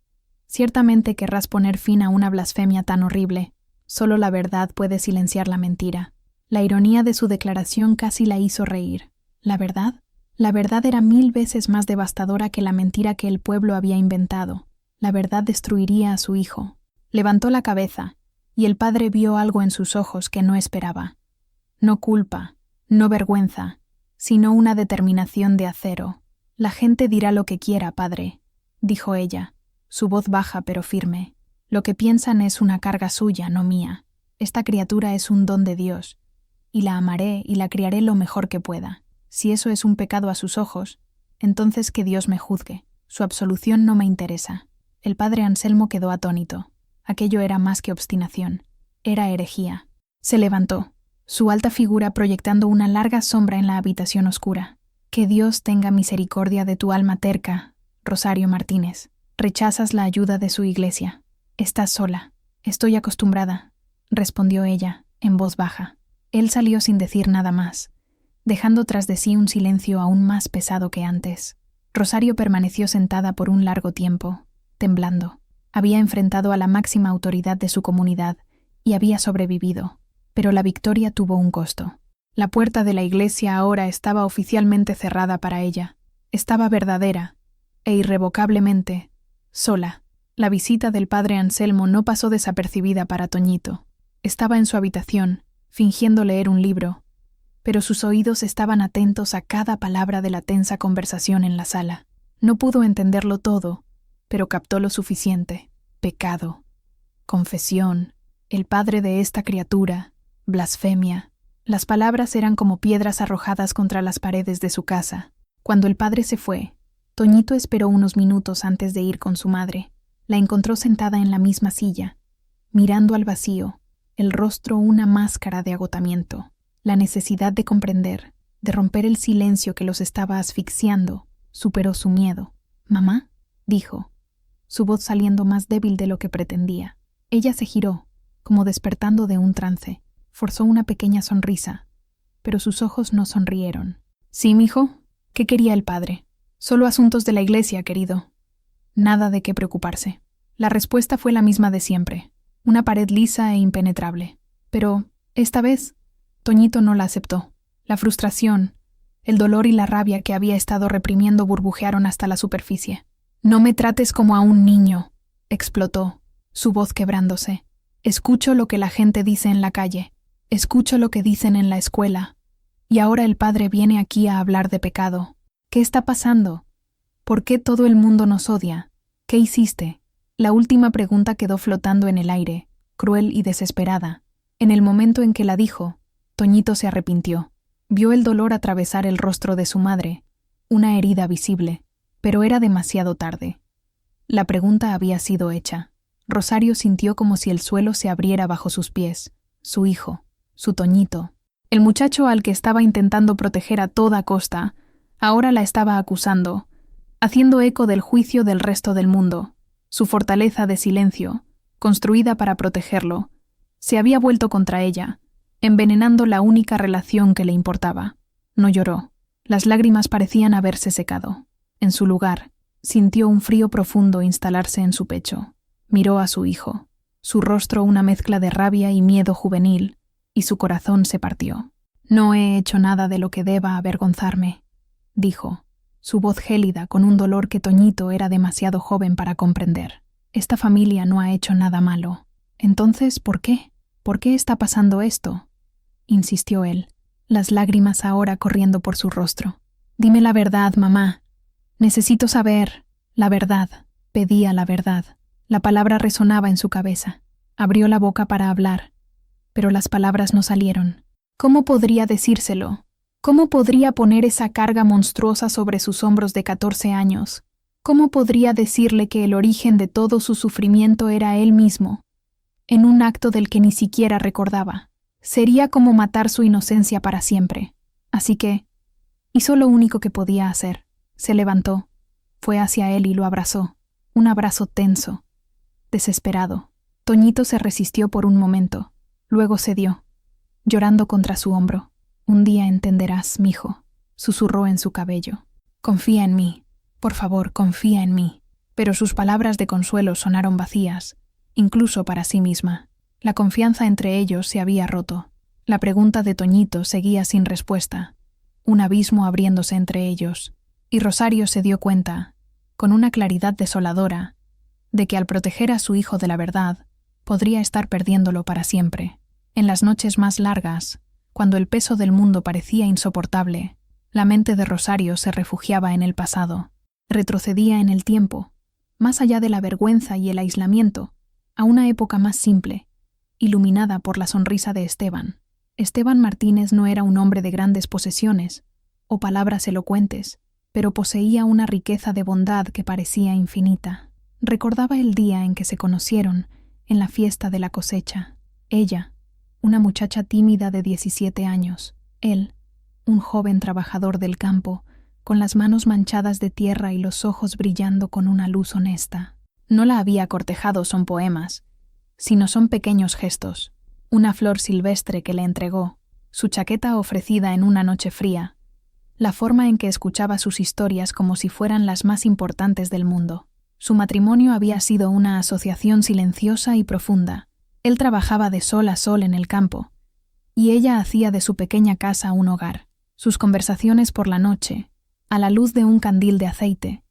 Ciertamente querrás poner fin a una blasfemia tan horrible. Solo la verdad puede silenciar la mentira. La ironía de su declaración casi la hizo reír. ¿La verdad? La verdad era 1000 veces más devastadora que la mentira que el pueblo había inventado. La verdad destruiría a su hijo. Levantó la cabeza, y el padre vio algo en sus ojos que no esperaba. No culpa, no vergüenza, sino una determinación de acero. La gente dirá lo que quiera, padre, dijo ella, su voz baja pero firme. Lo que piensan es una carga suya, no mía. Esta criatura es un don de Dios, y la amaré y la criaré lo mejor que pueda. Si eso es un pecado a sus ojos, entonces que Dios me juzgue. Su absolución no me interesa. El padre Anselmo quedó atónito. Aquello era más que obstinación. Era herejía. Se levantó, su alta figura proyectando una larga sombra en la habitación oscura. Que Dios tenga misericordia de tu alma terca, Rosario Martínez. Rechazas la ayuda de su iglesia. Estás sola. Estoy acostumbrada, respondió ella, en voz baja. Él salió sin decir nada más, dejando tras de sí un silencio aún más pesado que antes. Rosario permaneció sentada por un largo tiempo, temblando. Había enfrentado a la máxima autoridad de su comunidad y había sobrevivido, pero la victoria tuvo un costo. La puerta de la iglesia ahora estaba oficialmente cerrada para ella. Estaba verdadera e irrevocablemente sola. La visita del padre Anselmo no pasó desapercibida para Toñito. Estaba en su habitación, fingiendo leer un libro, pero sus oídos estaban atentos a cada palabra de la tensa conversación en la sala. No pudo entenderlo todo, pero captó lo suficiente. Pecado, confesión, el padre de esta criatura, blasfemia. Las palabras eran como piedras arrojadas contra las paredes de su casa. Cuando el padre se fue, Toñito esperó unos minutos antes de ir con su madre. La encontró sentada en la misma silla, mirando al vacío, el rostro una máscara de agotamiento. La necesidad de comprender, de romper el silencio que los estaba asfixiando, superó su miedo. «¿Mamá?», dijo, su voz saliendo más débil de lo que pretendía. Ella se giró, como despertando de un trance. Forzó una pequeña sonrisa, pero sus ojos no sonrieron. «¿Sí, mijo? ¿Qué quería el padre?» «Solo asuntos de la iglesia, querido. Nada de qué preocuparse». La respuesta fue la misma de siempre, una pared lisa e impenetrable. Pero, esta vez, Toñito no la aceptó. La frustración, el dolor y la rabia que había estado reprimiendo burbujearon hasta la superficie. «No me trates como a un niño», explotó, su voz quebrándose. «Escucho lo que la gente dice en la calle. Escucho lo que dicen en la escuela. Y ahora el padre viene aquí a hablar de pecado. ¿Qué está pasando? ¿Por qué todo el mundo nos odia? ¿Qué hiciste?». La última pregunta quedó flotando en el aire, cruel y desesperada. En el momento en que la dijo, Toñito se arrepintió. Vio el dolor atravesar el rostro de su madre, una herida visible, pero era demasiado tarde. La pregunta había sido hecha. Rosario sintió como si el suelo se abriera bajo sus pies. Su hijo, su Toñito, el muchacho al que estaba intentando proteger a toda costa, ahora la estaba acusando, haciendo eco del juicio del resto del mundo. Su fortaleza de silencio, construida para protegerlo, se había vuelto contra ella, envenenando la única relación que le importaba. No lloró. Las lágrimas parecían haberse secado. En su lugar, sintió un frío profundo instalarse en su pecho. Miró a su hijo, su rostro una mezcla de rabia y miedo juvenil, y su corazón se partió. «No he hecho nada de lo que deba avergonzarme», dijo, su voz gélida con un dolor que Toñito era demasiado joven para comprender. «Esta familia no ha hecho nada malo. Entonces, ¿por qué? ¿Por qué está pasando esto?», insistió él, las lágrimas ahora corriendo por su rostro. «Dime la verdad, mamá. Necesito saber. La verdad». Pedía la verdad. La palabra resonaba en su cabeza. Abrió la boca para hablar, pero las palabras no salieron. ¿Cómo podría decírselo? ¿Cómo podría poner esa carga monstruosa sobre sus hombros de 14 años? ¿Cómo podría decirle que el origen de todo su sufrimiento era él mismo, en un acto del que ni siquiera recordaba? Sería como matar su inocencia para siempre. Así que hizo lo único que podía hacer. Se levantó, fue hacia él y lo abrazó. Un abrazo tenso, desesperado. Toñito se resistió por un momento, luego cedió, llorando contra su hombro. «Un día entenderás, mijo», susurró en su cabello. «Confía en mí, por favor, confía en mí». Pero sus palabras de consuelo sonaron vacías, incluso para sí misma. La confianza entre ellos se había roto. La pregunta de Toñito seguía sin respuesta, un abismo abriéndose entre ellos, y Rosario se dio cuenta, con una claridad desoladora, de que al proteger a su hijo de la verdad, podría estar perdiéndolo para siempre. En las noches más largas, cuando el peso del mundo parecía insoportable, la mente de Rosario se refugiaba en el pasado, retrocedía en el tiempo, más allá de la vergüenza y el aislamiento, a una época más simple, iluminada por la sonrisa de Esteban. Esteban Martínez no era un hombre de grandes posesiones o palabras elocuentes, pero poseía una riqueza de bondad que parecía infinita. Recordaba el día en que se conocieron, en la fiesta de la cosecha. Ella, una muchacha tímida de 17 años. Él, un joven trabajador del campo, con las manos manchadas de tierra y los ojos brillando con una luz honesta. No la había cortejado son poemas, sino son pequeños gestos. Una flor silvestre que le entregó, su chaqueta ofrecida en una noche fría, la forma en que escuchaba sus historias como si fueran las más importantes del mundo. Su matrimonio había sido una asociación silenciosa y profunda. Él trabajaba de sol a sol en el campo, y ella hacía de su pequeña casa un hogar. Sus conversaciones por la noche, a la luz de un candil de aceite,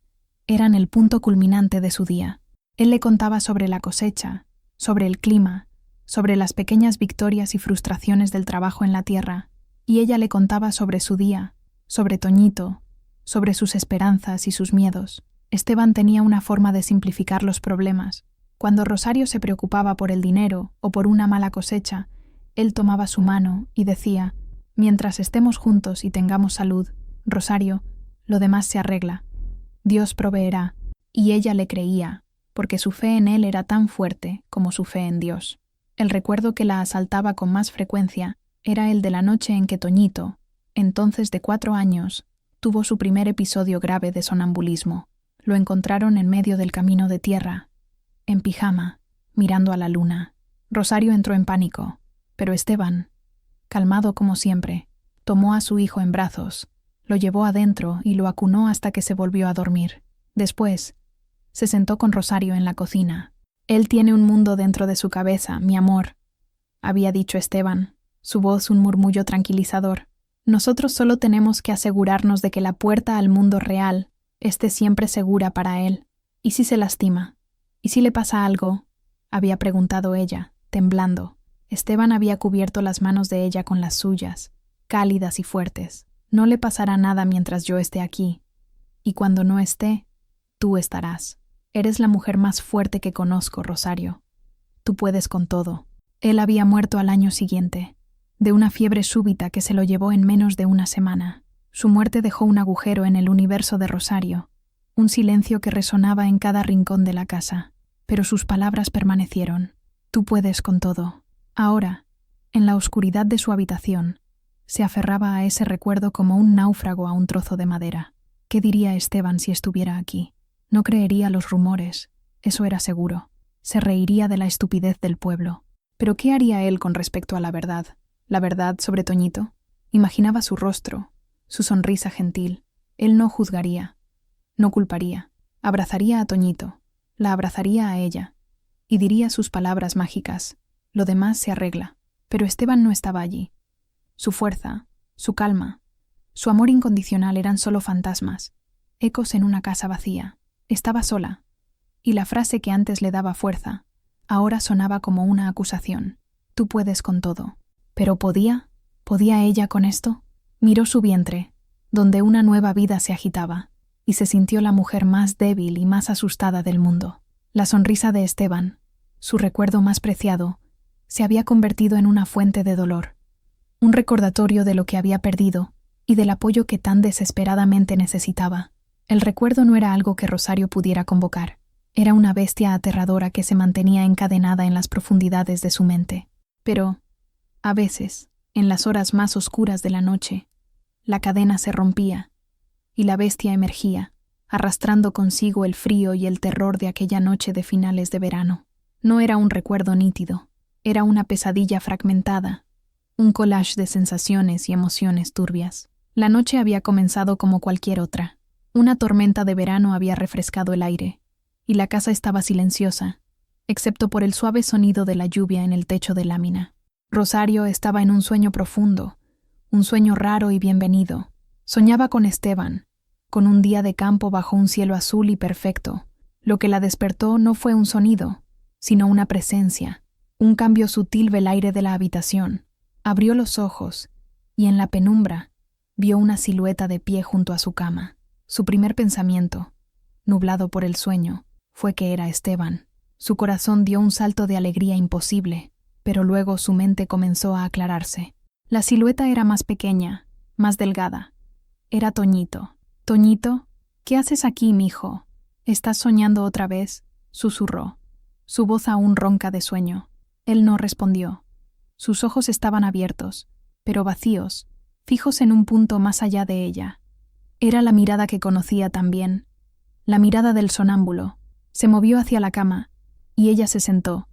eran el punto culminante de su día. Él le contaba sobre la cosecha, sobre el clima, sobre las pequeñas victorias y frustraciones del trabajo en la tierra, y ella le contaba sobre su día, sobre Toñito, sobre sus esperanzas y sus miedos. Esteban tenía una forma de simplificar los problemas. Cuando Rosario se preocupaba por el dinero o por una mala cosecha, él tomaba su mano y decía: «Mientras estemos juntos y tengamos salud, Rosario, lo demás se arregla. Dios proveerá». Y ella le creía, porque su fe en él era tan fuerte como su fe en Dios. El recuerdo que la asaltaba con más frecuencia era el de la noche en que Toñito, entonces de 4 años, tuvo su primer episodio grave de sonambulismo. Lo encontraron en medio del camino de tierra, en pijama, mirando a la luna. Rosario entró en pánico, pero Esteban, calmado como siempre, tomó a su hijo en brazos, lo llevó adentro y lo acunó hasta que se volvió a dormir. Después, se sentó con Rosario en la cocina. «Él tiene un mundo dentro de su cabeza, mi amor», había dicho Esteban, su voz un murmullo tranquilizador. «Nosotros solo tenemos que asegurarnos de que la puerta al mundo real esté siempre segura para él. ¿Y si se lastima? ¿Y si le pasa algo?», había preguntado ella, temblando. Esteban había cubierto las manos de ella con las suyas, cálidas y fuertes. «No le pasará nada mientras yo esté aquí. Y cuando no esté, tú estarás. Eres la mujer más fuerte que conozco, Rosario. Tú puedes con todo». Él había muerto al año siguiente, de una fiebre súbita que se lo llevó en menos de una semana. Su muerte dejó un agujero en el universo de Rosario, un silencio que resonaba en cada rincón de la casa. Pero sus palabras permanecieron. «Tú puedes con todo». Ahora, en la oscuridad de su habitación, se aferraba a ese recuerdo como un náufrago a un trozo de madera. ¿Qué diría Esteban si estuviera aquí? No creería los rumores, eso era seguro. Se reiría de la estupidez del pueblo. Pero ¿qué haría él con respecto a la verdad? ¿La verdad sobre Toñito? Imaginaba su rostro, su sonrisa gentil. Él no juzgaría, no culparía. Abrazaría a Toñito, la abrazaría a ella, y diría sus palabras mágicas: «Lo demás se arregla». Pero Esteban no estaba allí. Su fuerza, su calma, su amor incondicional eran solo fantasmas, ecos en una casa vacía. Estaba sola, y la frase que antes le daba fuerza, ahora sonaba como una acusación. «Tú puedes con todo». ¿Pero podía? ¿Podía ella con esto? Miró su vientre, donde una nueva vida se agitaba, y se sintió la mujer más débil y más asustada del mundo. La sonrisa de Esteban, su recuerdo más preciado, se había convertido en una fuente de dolor, un recordatorio de lo que había perdido y del apoyo que tan desesperadamente necesitaba. El recuerdo no era algo que Rosario pudiera convocar, era una bestia aterradora que se mantenía encadenada en las profundidades de su mente. Pero, a veces, en las horas más oscuras de la noche, la cadena se rompía y la bestia emergía, arrastrando consigo el frío y el terror de aquella noche de finales de verano. No era un recuerdo nítido, era una pesadilla fragmentada, un collage de sensaciones y emociones turbias. La noche había comenzado como cualquier otra. Una tormenta de verano había refrescado el aire, y la casa estaba silenciosa, excepto por el suave sonido de la lluvia en el techo de lámina. Rosario estaba en un sueño profundo, un sueño raro y bienvenido. Soñaba con Esteban, con un día de campo bajo un cielo azul y perfecto. Lo que la despertó no fue un sonido, sino una presencia. Un cambio sutil del aire de la habitación. Abrió los ojos, y en la penumbra vio una silueta de pie junto a su cama. Su primer pensamiento, nublado por el sueño, fue que era Esteban. Su corazón dio un salto de alegría imposible, pero luego su mente comenzó a aclararse. La silueta era más pequeña, más delgada. Era Toñito. «Toñito, ¿qué haces aquí, mijo? ¿Estás soñando otra vez?», susurró, su voz aún ronca de sueño. Él no respondió. Sus ojos estaban abiertos, pero vacíos, fijos en un punto más allá de ella. Era la mirada que conocía también, la mirada del sonámbulo. Se movió hacia la cama, y ella se sentó,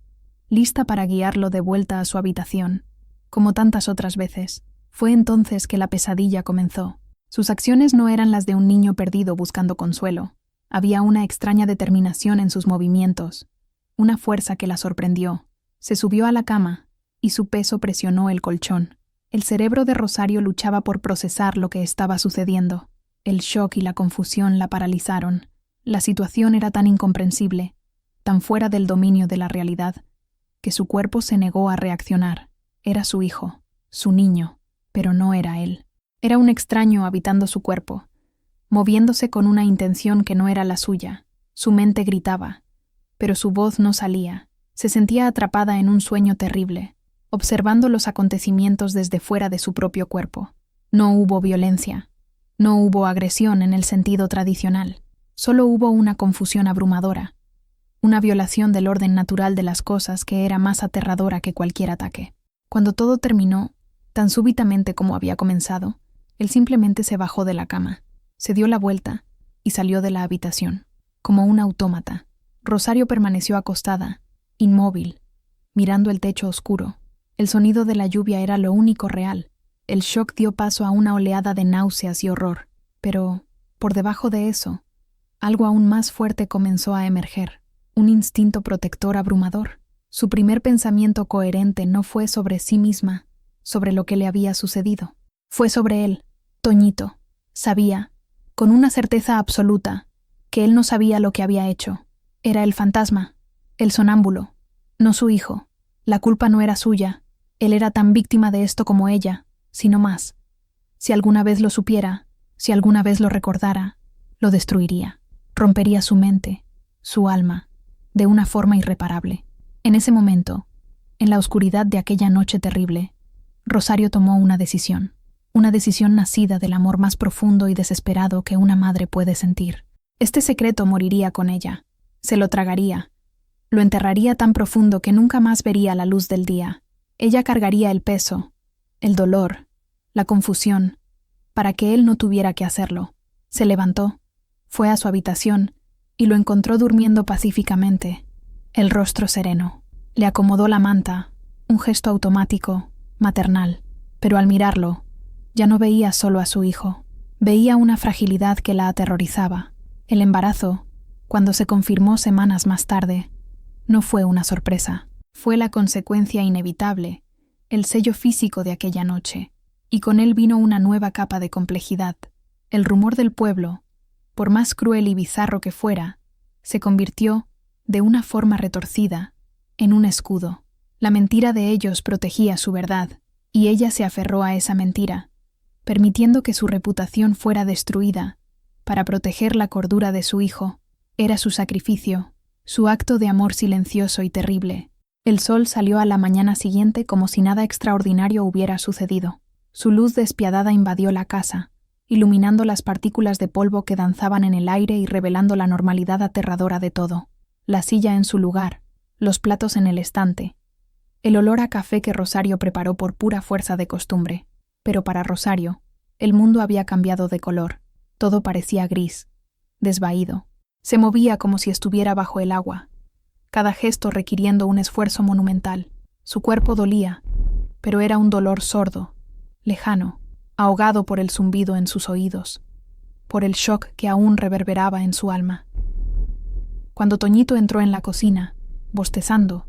lista para guiarlo de vuelta a su habitación, como tantas otras veces. Fue entonces que la pesadilla comenzó. Sus acciones no eran las de un niño perdido buscando consuelo. Había una extraña determinación en sus movimientos, una fuerza que la sorprendió. Se subió a la cama, y su peso presionó el colchón. El cerebro de Rosario luchaba por procesar lo que estaba sucediendo. El shock y la confusión la paralizaron. La situación era tan incomprensible, tan fuera del dominio de la realidad, que su cuerpo se negó a reaccionar. Era su hijo, su niño, pero no era él. Era un extraño habitando su cuerpo, moviéndose con una intención que no era la suya. Su mente gritaba, pero su voz no salía. Se sentía atrapada en un sueño terrible, observando los acontecimientos desde fuera de su propio cuerpo. No hubo violencia, no hubo agresión en el sentido tradicional. Solo hubo una confusión abrumadora, una violación del orden natural de las cosas que era más aterradora que cualquier ataque. Cuando todo terminó, tan súbitamente como había comenzado, él simplemente se bajó de la cama, se dio la vuelta y salió de la habitación, como un autómata. Rosario permaneció acostada, inmóvil, mirando el techo oscuro. El sonido de la lluvia era lo único real. El shock dio paso a una oleada de náuseas y horror, pero, por debajo de eso, algo aún más fuerte comenzó a emerger, un instinto protector abrumador. Su primer pensamiento coherente no fue sobre sí misma, sobre lo que le había sucedido. Fue sobre él, Toñito. Sabía, con una certeza absoluta, que él no sabía lo que había hecho. Era el fantasma, el sonámbulo, no su hijo. La culpa no era suya. Él era tan víctima de esto como ella, sino más. Si alguna vez lo supiera, si alguna vez lo recordara, lo destruiría. Rompería su mente, su alma, de una forma irreparable. En ese momento, en la oscuridad de aquella noche terrible, Rosario tomó una decisión nacida del amor más profundo y desesperado que una madre puede sentir. Este secreto moriría con ella, se lo tragaría, lo enterraría tan profundo que nunca más vería la luz del día. Ella cargaría el peso, el dolor, la confusión, para que él no tuviera que hacerlo. Se levantó, fue a su habitación y lo encontró durmiendo pacíficamente, el rostro sereno. Le acomodó la manta, un gesto automático, maternal, pero al mirarlo, ya no veía solo a su hijo, veía una fragilidad que la aterrorizaba. El embarazo, cuando se confirmó semanas más tarde, no fue una sorpresa, fue la consecuencia inevitable, el sello físico de aquella noche, y con él vino una nueva capa de complejidad. El rumor del pueblo, por más cruel y bizarro que fuera, se convirtió, de una forma retorcida, en un escudo. La mentira de ellos protegía su verdad, y ella se aferró a esa mentira, permitiendo que su reputación fuera destruida para proteger la cordura de su hijo. Era su sacrificio, Su acto de amor silencioso y terrible. El sol salió a la mañana siguiente como si nada extraordinario hubiera sucedido. Su luz despiadada invadió la casa, iluminando las partículas de polvo que danzaban en el aire y revelando la normalidad aterradora de todo. La silla en su lugar, los platos en el estante, el olor a café que Rosario preparó por pura fuerza de costumbre. Pero para Rosario, el mundo había cambiado de color. Todo parecía gris, desvaído. Se movía como si estuviera bajo el agua, cada gesto requiriendo un esfuerzo monumental. Su cuerpo dolía, pero era un dolor sordo, lejano, ahogado por el zumbido en sus oídos, por el shock que aún reverberaba en su alma. Cuando Toñito entró en la cocina, bostezando,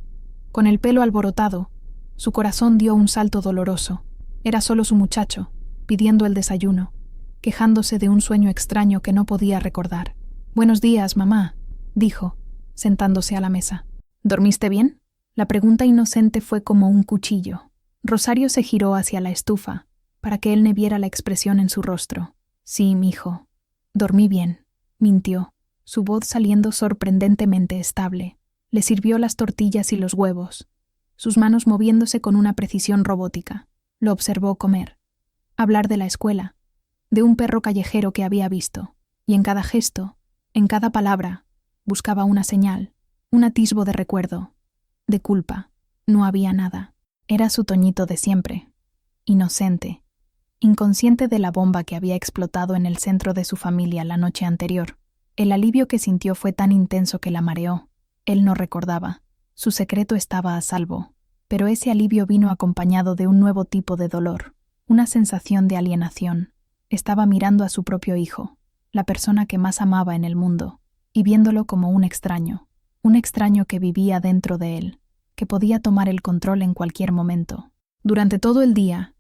con el pelo alborotado, su corazón dio un salto doloroso. Era solo su muchacho, pidiendo el desayuno, quejándose de un sueño extraño que no podía recordar. «Buenos días, mamá», dijo, sentándose a la mesa. «¿Dormiste bien?». La pregunta inocente fue como un cuchillo. Rosario se giró hacia la estufa, para que él ne viera la expresión en su rostro. «Sí, mijo. Dormí bien», mintió, su voz saliendo sorprendentemente estable. Le sirvió las tortillas y los huevos, sus manos moviéndose con una precisión robótica. Lo observó comer, hablar de la escuela, de un perro callejero que había visto, y en cada gesto, en cada palabra, buscaba una señal, un atisbo de recuerdo, de culpa. No había nada. Era su Toñito de siempre, inocente, inconsciente de la bomba que había explotado en el centro de su familia la noche anterior. El alivio que sintió fue tan intenso que la mareó. Él no recordaba. Su secreto estaba a salvo. Pero ese alivio vino acompañado de un nuevo tipo de dolor, una sensación de alienación. Estaba mirando a su propio hijo, la persona que más amaba en el mundo, y viéndolo como un extraño que vivía dentro de él, que podía tomar el control en cualquier momento. Durante todo el día,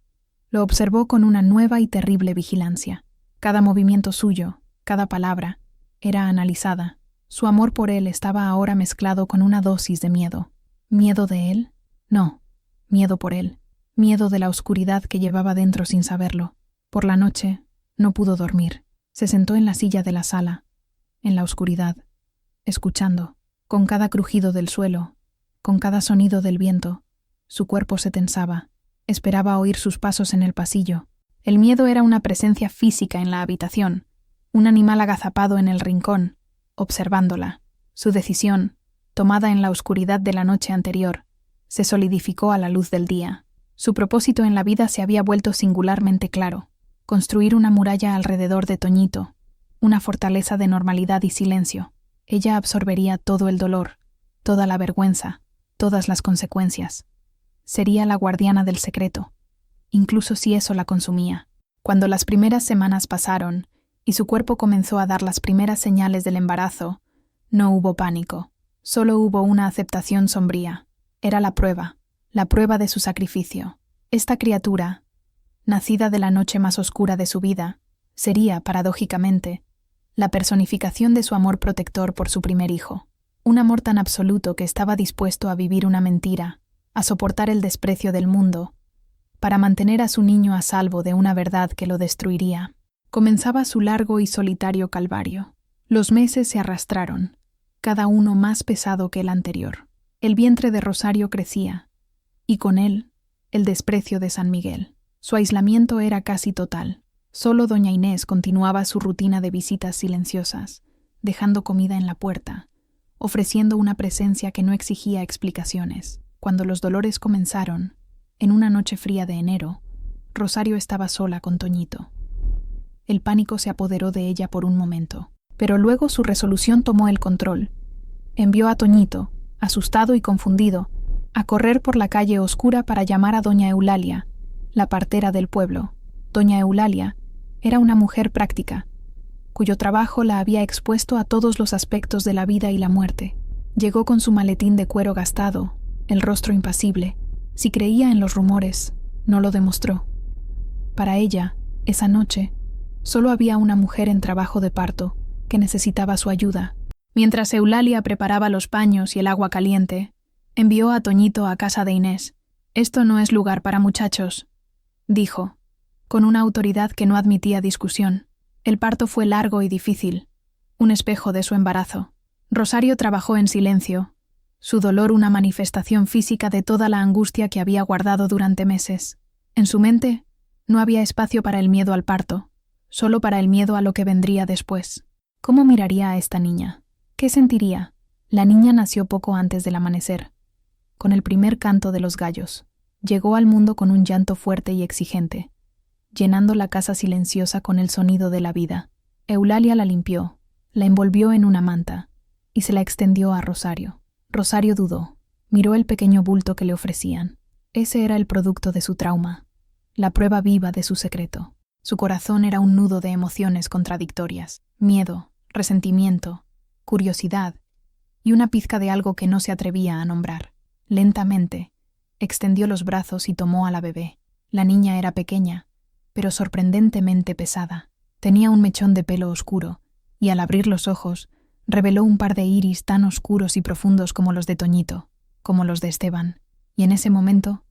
lo observó con una nueva y terrible vigilancia. Cada movimiento suyo, cada palabra, era analizada. Su amor por él estaba ahora mezclado con una dosis de miedo. ¿Miedo de él? No, miedo por él. Miedo de la oscuridad que llevaba dentro sin saberlo. Por la noche, no pudo dormir. Se sentó en la silla de la sala, en la oscuridad, escuchando. Con cada crujido del suelo, con cada sonido del viento, su cuerpo se tensaba. Esperaba oír sus pasos en el pasillo. El miedo era una presencia física en la habitación, un animal agazapado en el rincón, observándola. Su decisión, tomada en la oscuridad de la noche anterior, se solidificó a la luz del día. Su propósito en la vida se había vuelto singularmente claro: construir una muralla alrededor de Toñito, una fortaleza de normalidad y silencio. Ella absorbería todo el dolor, toda la vergüenza, todas las consecuencias. Sería la guardiana del secreto, incluso si eso la consumía. Cuando las primeras semanas pasaron y su cuerpo comenzó a dar las primeras señales del embarazo, no hubo pánico, solo hubo una aceptación sombría. Era la prueba de su sacrificio. Esta criatura, nacida de la noche más oscura de su vida, sería, paradójicamente, la personificación de su amor protector por su primer hijo. Un amor tan absoluto que estaba dispuesto a vivir una mentira, a soportar el desprecio del mundo, para mantener a su niño a salvo de una verdad que lo destruiría. Comenzaba su largo y solitario calvario. Los meses se arrastraron, cada uno más pesado que el anterior. El vientre de Rosario crecía, y con él, el desprecio de San Miguel. Su aislamiento era casi total. Solo doña Inés continuaba su rutina de visitas silenciosas, dejando comida en la puerta, ofreciendo una presencia que no exigía explicaciones. Cuando los dolores comenzaron, en una noche fría de enero, Rosario estaba sola con Toñito. El pánico se apoderó de ella por un momento, pero luego su resolución tomó el control. Envió a Toñito, asustado y confundido, a correr por la calle oscura para llamar a doña Eulalia, la partera del pueblo. Doña Eulalia era una mujer práctica, cuyo trabajo la había expuesto a todos los aspectos de la vida y la muerte. Llegó con su maletín de cuero gastado, el rostro impasible. Si creía en los rumores, no lo demostró. Para ella, esa noche, solo había una mujer en trabajo de parto que necesitaba su ayuda. Mientras Eulalia preparaba los paños y el agua caliente, envió a Toñito a casa de Inés. «Esto no es lugar para muchachos», dijo, con una autoridad que no admitía discusión. El parto fue largo y difícil, un espejo de su embarazo. Rosario trabajó en silencio, su dolor una manifestación física de toda la angustia que había guardado durante meses. En su mente no había espacio para el miedo al parto, solo para el miedo a lo que vendría después. ¿Cómo miraría a esta niña? ¿Qué sentiría? La niña nació poco antes del amanecer, con el primer canto de los gallos. Llegó al mundo con un llanto fuerte y exigente, llenando la casa silenciosa con el sonido de la vida. Eulalia la limpió, la envolvió en una manta y se la extendió a Rosario. Rosario dudó, miró el pequeño bulto que le ofrecían. Ese era el producto de su trauma, la prueba viva de su secreto. Su corazón era un nudo de emociones contradictorias: miedo, resentimiento, curiosidad y una pizca de algo que no se atrevía a nombrar. Lentamente, extendió los brazos y tomó a la bebé. La niña era pequeña, pero sorprendentemente pesada. Tenía un mechón de pelo oscuro, y al abrir los ojos, reveló un par de iris tan oscuros y profundos como los de Toñito, como los de Esteban. Y en ese momento,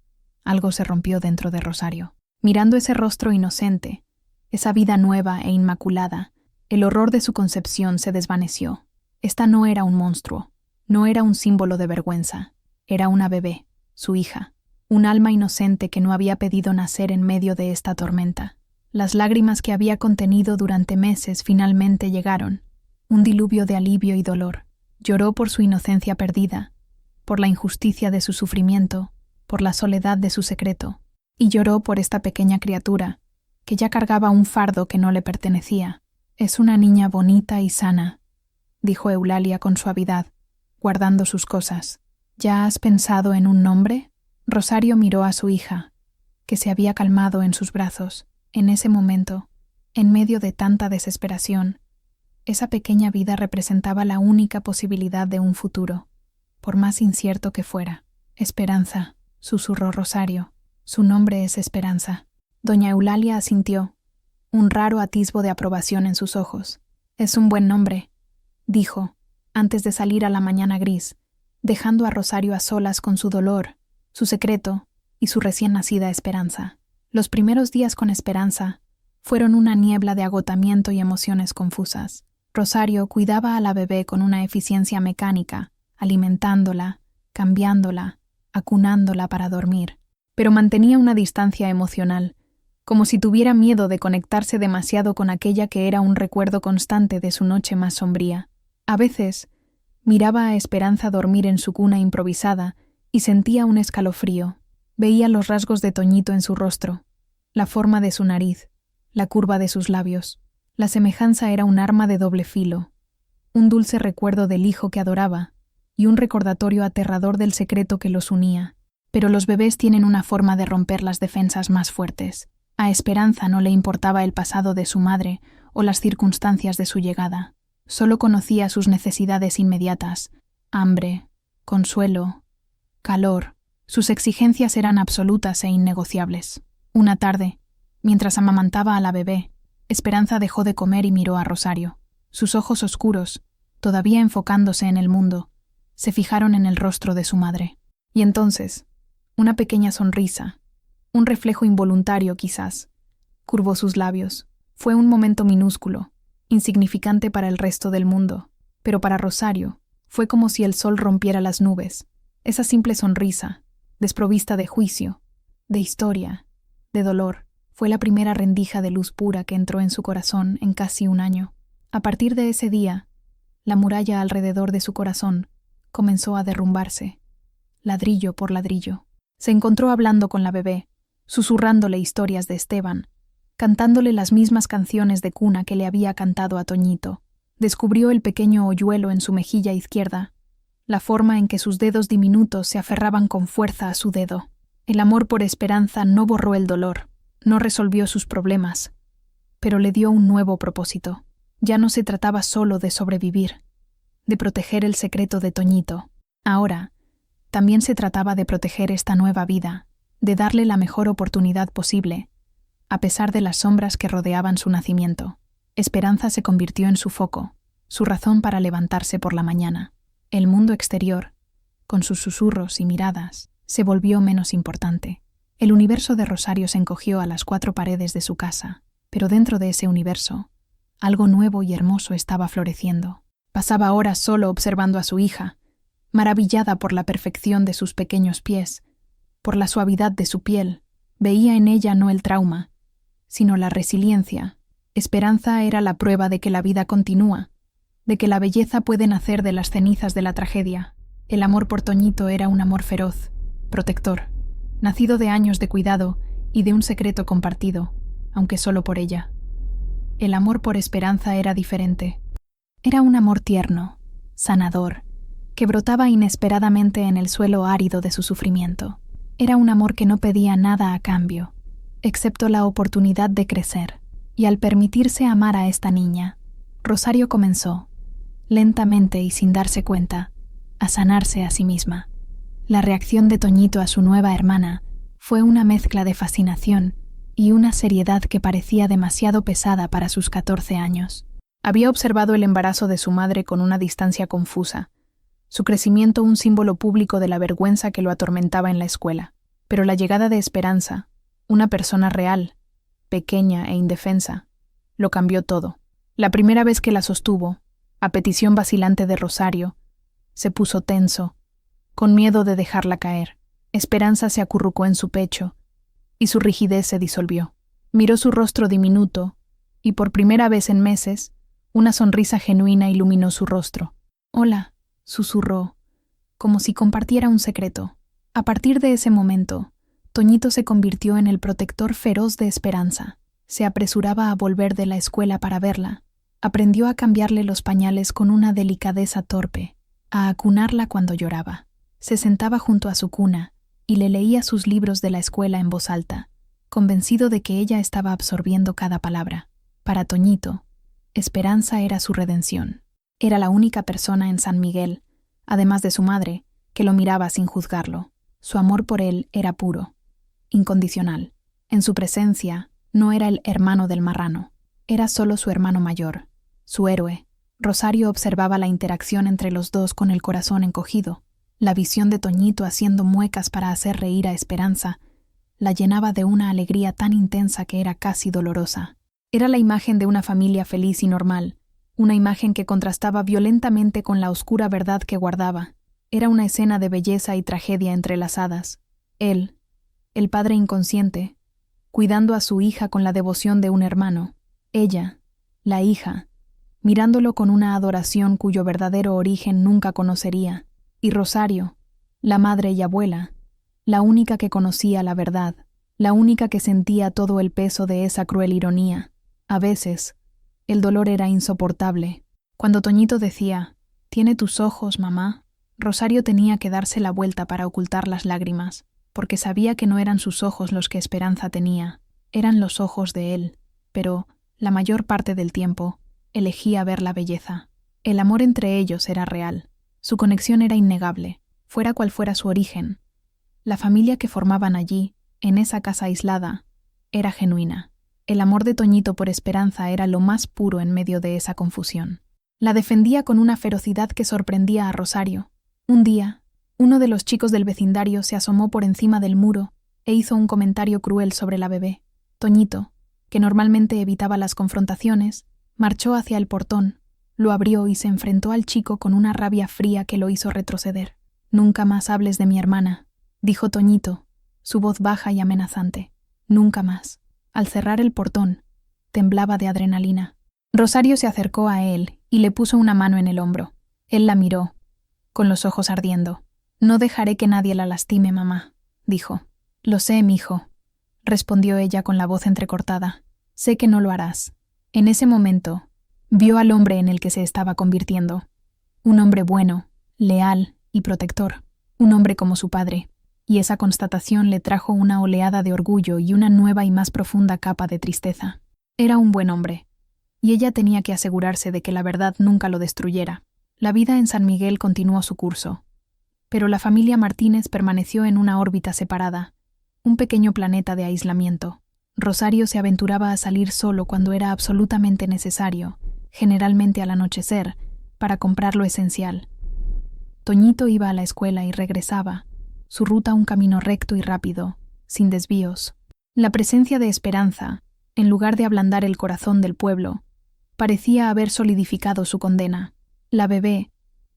algo se rompió dentro de Rosario. Mirando ese rostro inocente, esa vida nueva e inmaculada, el horror de su concepción se desvaneció. Esta no era un monstruo, no era un símbolo de vergüenza, era una bebé, su hija, un alma inocente que no había pedido nacer en medio de esta tormenta. Las lágrimas que había contenido durante meses finalmente llegaron, un diluvio de alivio y dolor. Lloró por su inocencia perdida, por la injusticia de su sufrimiento, por la soledad de su secreto, y lloró por esta pequeña criatura, que ya cargaba un fardo que no le pertenecía. «Es una niña bonita y sana», dijo Eulalia con suavidad, guardando sus cosas. «¿Ya has pensado en un nombre?» Rosario miró a su hija, que se había calmado en sus brazos. En ese momento, en medio de tanta desesperación, esa pequeña vida representaba la única posibilidad de un futuro, por más incierto que fuera. «Esperanza», susurró Rosario. «Su nombre es Esperanza». Doña Eulalia asintió, un raro atisbo de aprobación en sus ojos. «Es un buen nombre», dijo, antes de salir a la mañana gris, dejando a Rosario a solas con su dolor, su secreto y su recién nacida Esperanza. Los primeros días con Esperanza fueron una niebla de agotamiento y emociones confusas. Rosario cuidaba a la bebé con una eficiencia mecánica, alimentándola, cambiándola, acunándola para dormir, pero mantenía una distancia emocional, como si tuviera miedo de conectarse demasiado con aquella que era un recuerdo constante de su noche más sombría. A veces, miraba a Esperanza dormir en su cuna improvisada y sentía un escalofrío. Veía los rasgos de Toñito en su rostro, la forma de su nariz, la curva de sus labios. La semejanza era un arma de doble filo, un dulce recuerdo del hijo que adoraba y un recordatorio aterrador del secreto que los unía. Pero los bebés tienen una forma de romper las defensas más fuertes. A Esperanza no le importaba el pasado de su madre o las circunstancias de su llegada. Solo conocía sus necesidades inmediatas: hambre, consuelo, calor. Sus exigencias eran absolutas e innegociables. Una tarde, mientras amamantaba a la bebé, Esperanza dejó de comer y miró a Rosario. Sus ojos oscuros, todavía enfocándose en el mundo, se fijaron en el rostro de su madre. Y entonces, una pequeña sonrisa, un reflejo involuntario quizás, curvó sus labios. Fue un momento minúsculo, insignificante para el resto del mundo, pero para Rosario fue como si el sol rompiera las nubes. Esa simple sonrisa, desprovista de juicio, de historia, de dolor, fue la primera rendija de luz pura que entró en su corazón en casi un año. A partir de ese día, la muralla alrededor de su corazón comenzó a derrumbarse, ladrillo por ladrillo. Se encontró hablando con la bebé, susurrándole historias de Esteban, cantándole las mismas canciones de cuna que le había cantado a Toñito. Descubrió el pequeño hoyuelo en su mejilla izquierda, la forma en que sus dedos diminutos se aferraban con fuerza a su dedo. El amor por Esperanza no borró el dolor, no resolvió sus problemas, pero le dio un nuevo propósito. Ya no se trataba solo de sobrevivir, de proteger el secreto de Toñito. Ahora, también se trataba de proteger esta nueva vida, de darle la mejor oportunidad posible, a pesar de las sombras que rodeaban su nacimiento. Esperanza se convirtió en su foco, su razón para levantarse por la mañana. El mundo exterior, con sus susurros y miradas, se volvió menos importante. El universo de Rosario se encogió a las 4 paredes de su casa, pero dentro de ese universo, algo nuevo y hermoso estaba floreciendo. Pasaba horas solo observando a su hija, maravillada por la perfección de sus pequeños pies, por la suavidad de su piel. Veía en ella no el trauma, sino la resiliencia. Esperanza era la prueba de que la vida continúa, de que la belleza puede nacer de las cenizas de la tragedia. El amor por Toñito era un amor feroz, protector, nacido de años de cuidado y de un secreto compartido, aunque solo por ella. El amor por Esperanza era diferente. Era un amor tierno, sanador, que brotaba inesperadamente en el suelo árido de su sufrimiento. Era un amor que no pedía nada a cambio, excepto la oportunidad de crecer, y al permitirse amar a esta niña, Rosario comenzó, lentamente y sin darse cuenta, a sanarse a sí misma. La reacción de Toñito a su nueva hermana fue una mezcla de fascinación y una seriedad que parecía demasiado pesada para sus 14 años. Había observado el embarazo de su madre con una distancia confusa, su crecimiento un símbolo público de la vergüenza que lo atormentaba en la escuela. Pero la llegada de Esperanza, una persona real, pequeña e indefensa, lo cambió todo. La primera vez que la sostuvo, a petición vacilante de Rosario, se puso tenso, con miedo de dejarla caer. Esperanza se acurrucó en su pecho, y su rigidez se disolvió. Miró su rostro diminuto, y por primera vez en meses, una sonrisa genuina iluminó su rostro. «Hola», susurró, como si compartiera un secreto. A partir de ese momento, Toñito se convirtió en el protector feroz de Esperanza. Se apresuraba a volver de la escuela para verla. Aprendió a cambiarle los pañales con una delicadeza torpe, a acunarla cuando lloraba. Se sentaba junto a su cuna y le leía sus libros de la escuela en voz alta, convencido de que ella estaba absorbiendo cada palabra. Para Toñito, Esperanza era su redención. Era la única persona en San Miguel, además de su madre, que lo miraba sin juzgarlo. Su amor por él era puro, incondicional. En su presencia no era el hermano del marrano, era solo su hermano mayor, su héroe. Rosario observaba la interacción entre los dos con el corazón encogido. La visión de Toñito haciendo muecas para hacer reír a Esperanza la llenaba de una alegría tan intensa que era casi dolorosa. Era la imagen de una familia feliz y normal, una imagen que contrastaba violentamente con la oscura verdad que guardaba. Era una escena de belleza y tragedia entrelazadas. Él, el padre inconsciente, cuidando a su hija con la devoción de un hermano. Ella, la hija, mirándolo con una adoración cuyo verdadero origen nunca conocería. Y Rosario, la madre y abuela, la única que conocía la verdad, la única que sentía todo el peso de esa cruel ironía. A veces, el dolor era insoportable. Cuando Toñito decía, «Tiene tus ojos, mamá», Rosario tenía que darse la vuelta para ocultar las lágrimas, porque sabía que no eran sus ojos los que Esperanza tenía, eran los ojos de él, pero, la mayor parte del tiempo, elegía ver la belleza. El amor entre ellos era real. Su conexión era innegable, fuera cual fuera su origen. La familia que formaban allí, en esa casa aislada, era genuina. El amor de Toñito por Esperanza era lo más puro en medio de esa confusión. La defendía con una ferocidad que sorprendía a Rosario. Un día, uno de los chicos del vecindario se asomó por encima del muro e hizo un comentario cruel sobre la bebé. Toñito, que normalmente evitaba las confrontaciones, marchó hacia el portón, lo abrió y se enfrentó al chico con una rabia fría que lo hizo retroceder. «Nunca más hables de mi hermana», dijo Toñito, su voz baja y amenazante. «Nunca más». Al cerrar el portón, temblaba de adrenalina. Rosario se acercó a él y le puso una mano en el hombro. Él la miró, con los ojos ardiendo. «No dejaré que nadie la lastime, mamá», dijo. «Lo sé, mijo», respondió ella con la voz entrecortada. «Sé que no lo harás». En ese momento, vio al hombre en el que se estaba convirtiendo. Un hombre bueno, leal y protector. Un hombre como su padre. Y esa constatación le trajo una oleada de orgullo y una nueva y más profunda capa de tristeza. Era un buen hombre, y ella tenía que asegurarse de que la verdad nunca lo destruyera. La vida en San Miguel continuó su curso, pero la familia Martínez permaneció en una órbita separada, un pequeño planeta de aislamiento. Rosario se aventuraba a salir solo cuando era absolutamente necesario, generalmente al anochecer, para comprar lo esencial. Toñito iba a la escuela y regresaba, su ruta un camino recto y rápido, sin desvíos. La presencia de Esperanza, en lugar de ablandar el corazón del pueblo, parecía haber solidificado su condena. La bebé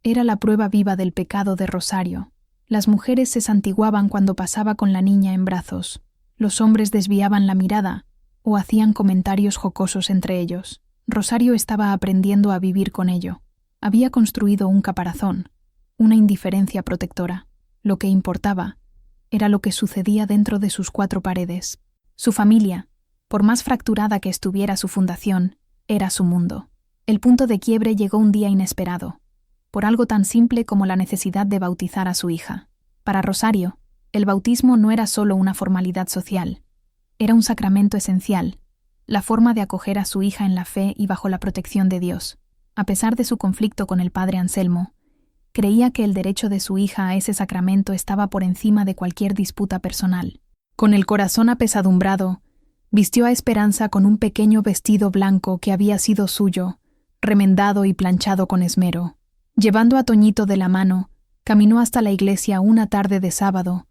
era la prueba viva del pecado de Rosario. Las mujeres se santiguaban cuando pasaba con la niña en brazos. Los hombres desviaban la mirada o hacían comentarios jocosos entre ellos. Rosario estaba aprendiendo a vivir con ello. Había construido un caparazón, una indiferencia protectora. Lo que importaba era lo que sucedía dentro de sus 4 paredes. Su familia, por más fracturada que estuviera su fundación, era su mundo. El punto de quiebre llegó un día inesperado, por algo tan simple como la necesidad de bautizar a su hija. Para Rosario, el bautismo no era solo una formalidad social, era un sacramento esencial, la forma de acoger a su hija en la fe y bajo la protección de Dios. A pesar de su conflicto con el padre Anselmo, creía que el derecho de su hija a ese sacramento estaba por encima de cualquier disputa personal. Con el corazón apesadumbrado, vistió a Esperanza con un pequeño vestido blanco que había sido suyo, remendado y planchado con esmero. Llevando a Toñito de la mano, caminó hasta la iglesia una tarde de sábado,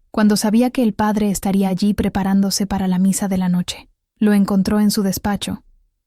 cuando sabía que el padre estaría allí preparándose para la misa de la noche. Lo encontró en su despacho,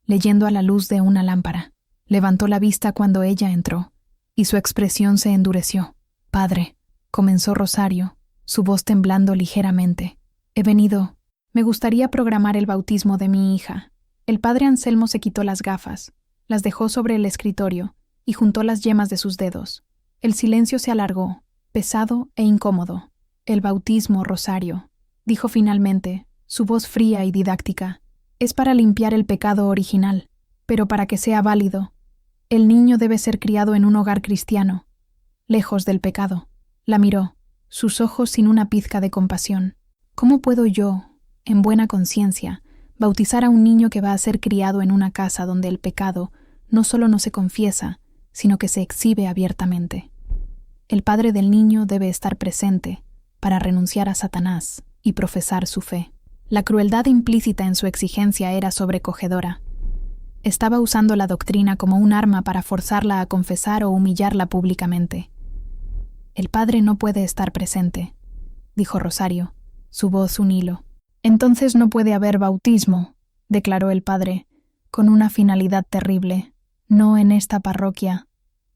leyendo a la luz de una lámpara. Levantó la vista cuando ella entró, y su expresión se endureció. «Padre», comenzó Rosario, su voz temblando ligeramente. «He venido. Me gustaría programar el bautismo de mi hija». El padre Anselmo se quitó las gafas, las dejó sobre el escritorio y juntó las yemas de sus dedos. El silencio se alargó, pesado e incómodo. «El bautismo, Rosario», dijo finalmente, su voz fría y didáctica, «es para limpiar el pecado original, pero para que sea válido, el niño debe ser criado en un hogar cristiano, lejos del pecado». La miró, sus ojos sin una pizca de compasión. «¿Cómo puedo yo, en buena conciencia, bautizar a un niño que va a ser criado en una casa donde el pecado no solo no se confiesa, sino que se exhibe abiertamente? El padre del niño debe estar presente para renunciar a Satanás y profesar su fe». La crueldad implícita en su exigencia era sobrecogedora. Estaba usando la doctrina como un arma para forzarla a confesar o humillarla públicamente. «El padre no puede estar presente», dijo Rosario, su voz un hilo. «Entonces no puede haber bautismo», declaró el padre, con una finalidad terrible. «No en esta parroquia,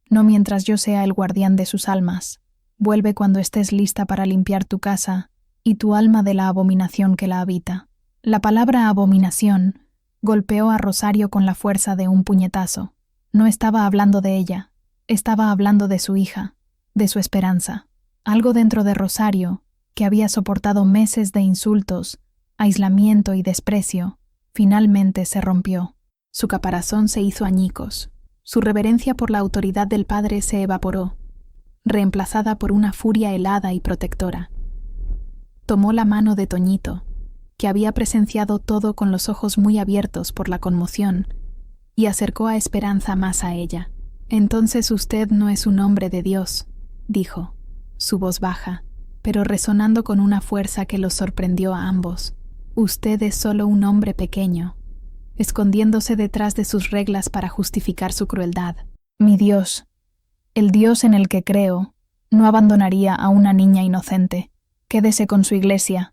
no mientras yo sea el guardián de sus almas. Vuelve cuando estés lista para limpiar tu casa y tu alma de la abominación que la habita». La palabra abominación golpeó a Rosario con la fuerza de un puñetazo. No estaba hablando de ella, estaba hablando de su hija, de su Esperanza. Algo dentro de Rosario, que había soportado meses de insultos, aislamiento y desprecio, finalmente se rompió. Su caparazón se hizo añicos. Su reverencia por la autoridad del padre se evaporó, reemplazada por una furia helada y protectora. Tomó la mano de Toñito, que había presenciado todo con los ojos muy abiertos por la conmoción, y acercó a Esperanza más a ella. «Entonces usted no es un hombre de Dios», dijo, su voz baja, pero resonando con una fuerza que los sorprendió a ambos. «Usted es solo un hombre pequeño, escondiéndose detrás de sus reglas para justificar su crueldad. Mi Dios, el Dios en el que creo, no abandonaría a una niña inocente. Quédese con su iglesia.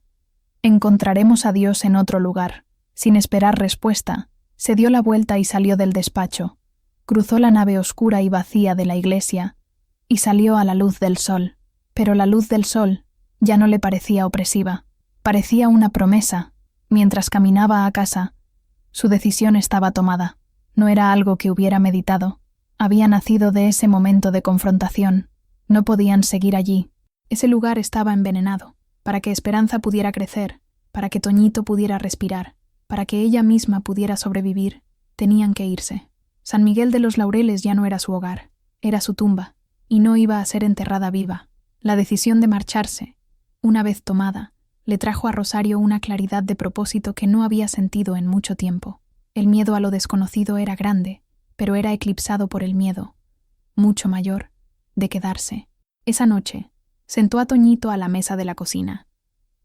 Encontraremos a Dios en otro lugar». Sin esperar respuesta, se dio la vuelta y salió del despacho. Cruzó la nave oscura y vacía de la iglesia y salió a la luz del sol. Pero la luz del sol ya no le parecía opresiva. Parecía una promesa. Mientras caminaba a casa, su decisión estaba tomada. No era algo que hubiera meditado. Había nacido de ese momento de confrontación. No podían seguir allí. Ese lugar estaba envenenado. Para que Esperanza pudiera crecer, para que Toñito pudiera respirar, para que ella misma pudiera sobrevivir, tenían que irse. San Miguel de los Laureles ya no era su hogar, era su tumba, y no iba a ser enterrada viva. La decisión de marcharse, una vez tomada, le trajo a Rosario una claridad de propósito que no había sentido en mucho tiempo. El miedo a lo desconocido era grande, pero era eclipsado por el miedo, mucho mayor, de quedarse. Esa noche, sentó a Toñito a la mesa de la cocina.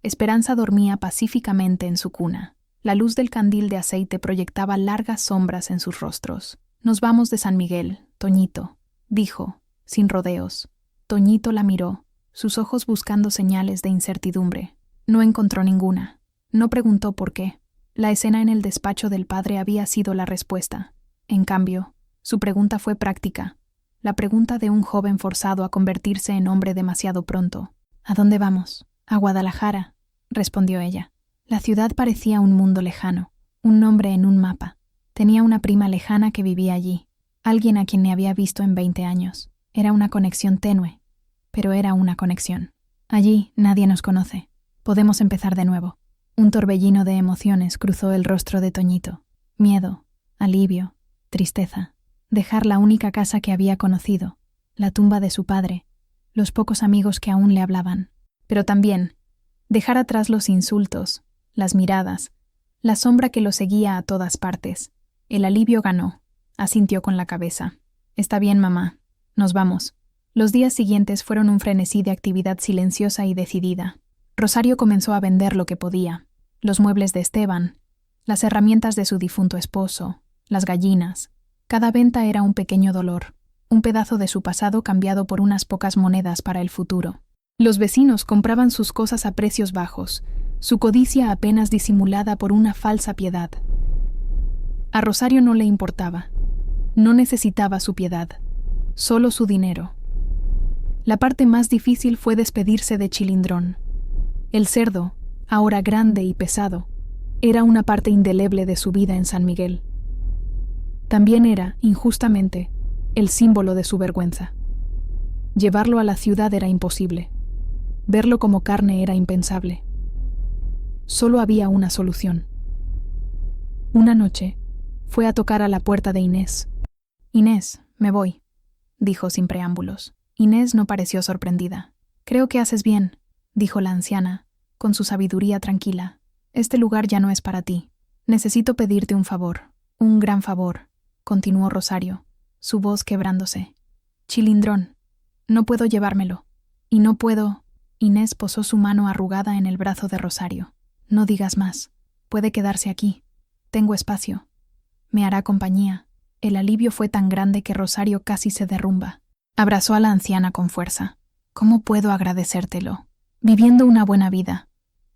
Esperanza dormía pacíficamente en su cuna. La luz del candil de aceite proyectaba largas sombras en sus rostros. «Nos vamos de San Miguel, Toñito», dijo, sin rodeos. Toñito la miró, sus ojos buscando señales de incertidumbre. No encontró ninguna. No preguntó por qué. La escena en el despacho del padre había sido la respuesta. En cambio, su pregunta fue práctica. la pregunta de un joven forzado a convertirse en hombre demasiado pronto. ¿A dónde vamos? A Guadalajara, respondió ella. La ciudad parecía un mundo lejano, un nombre en un mapa. Tenía una prima lejana que vivía allí, alguien a quien me había visto en 20 años. Era una conexión tenue, pero era una conexión. Allí nadie nos conoce. Podemos empezar de nuevo. Un torbellino de emociones cruzó el rostro de Toñito. Miedo, alivio, tristeza. Dejar la única casa que había conocido, la tumba de su padre, los pocos amigos que aún le hablaban. Pero también dejar atrás los insultos, las miradas, la sombra que lo seguía a todas partes. El alivio ganó. Asintió con la cabeza. Está bien, mamá. Nos vamos. Los días siguientes fueron un frenesí de actividad silenciosa y decidida. Rosario comenzó a vender lo que podía. Los muebles de Esteban, las herramientas de su difunto esposo, las gallinas. Cada venta era un pequeño dolor, un pedazo de su pasado cambiado por unas pocas monedas para el futuro. Los vecinos compraban sus cosas a precios bajos, su codicia apenas disimulada por una falsa piedad. A Rosario no le importaba. No necesitaba su piedad, solo su dinero. La parte más difícil fue despedirse de Chilindrón. El cerdo, ahora grande y pesado, era una parte indeleble de su vida en San Miguel. También era, injustamente, el símbolo de su vergüenza. Llevarlo a la ciudad era imposible. Verlo como carne era impensable. Solo había una solución. Una noche, fue a tocar a la puerta de Inés. «Inés, me voy», dijo sin preámbulos. Inés no pareció sorprendida. «Creo que haces bien», dijo la anciana, con su sabiduría tranquila. «Este lugar ya no es para ti. Necesito pedirte un favor, un gran favor», continuó Rosario, su voz quebrándose. «Chilindrón, no puedo llevármelo. Y no puedo...» Inés posó su mano arrugada en el brazo de Rosario. «No digas más. Puede quedarse aquí. Tengo espacio. Me hará compañía». El alivio fue tan grande que Rosario casi se derrumba. Abrazó a la anciana con fuerza. «¿Cómo puedo agradecértelo?» «Viviendo una buena vida»,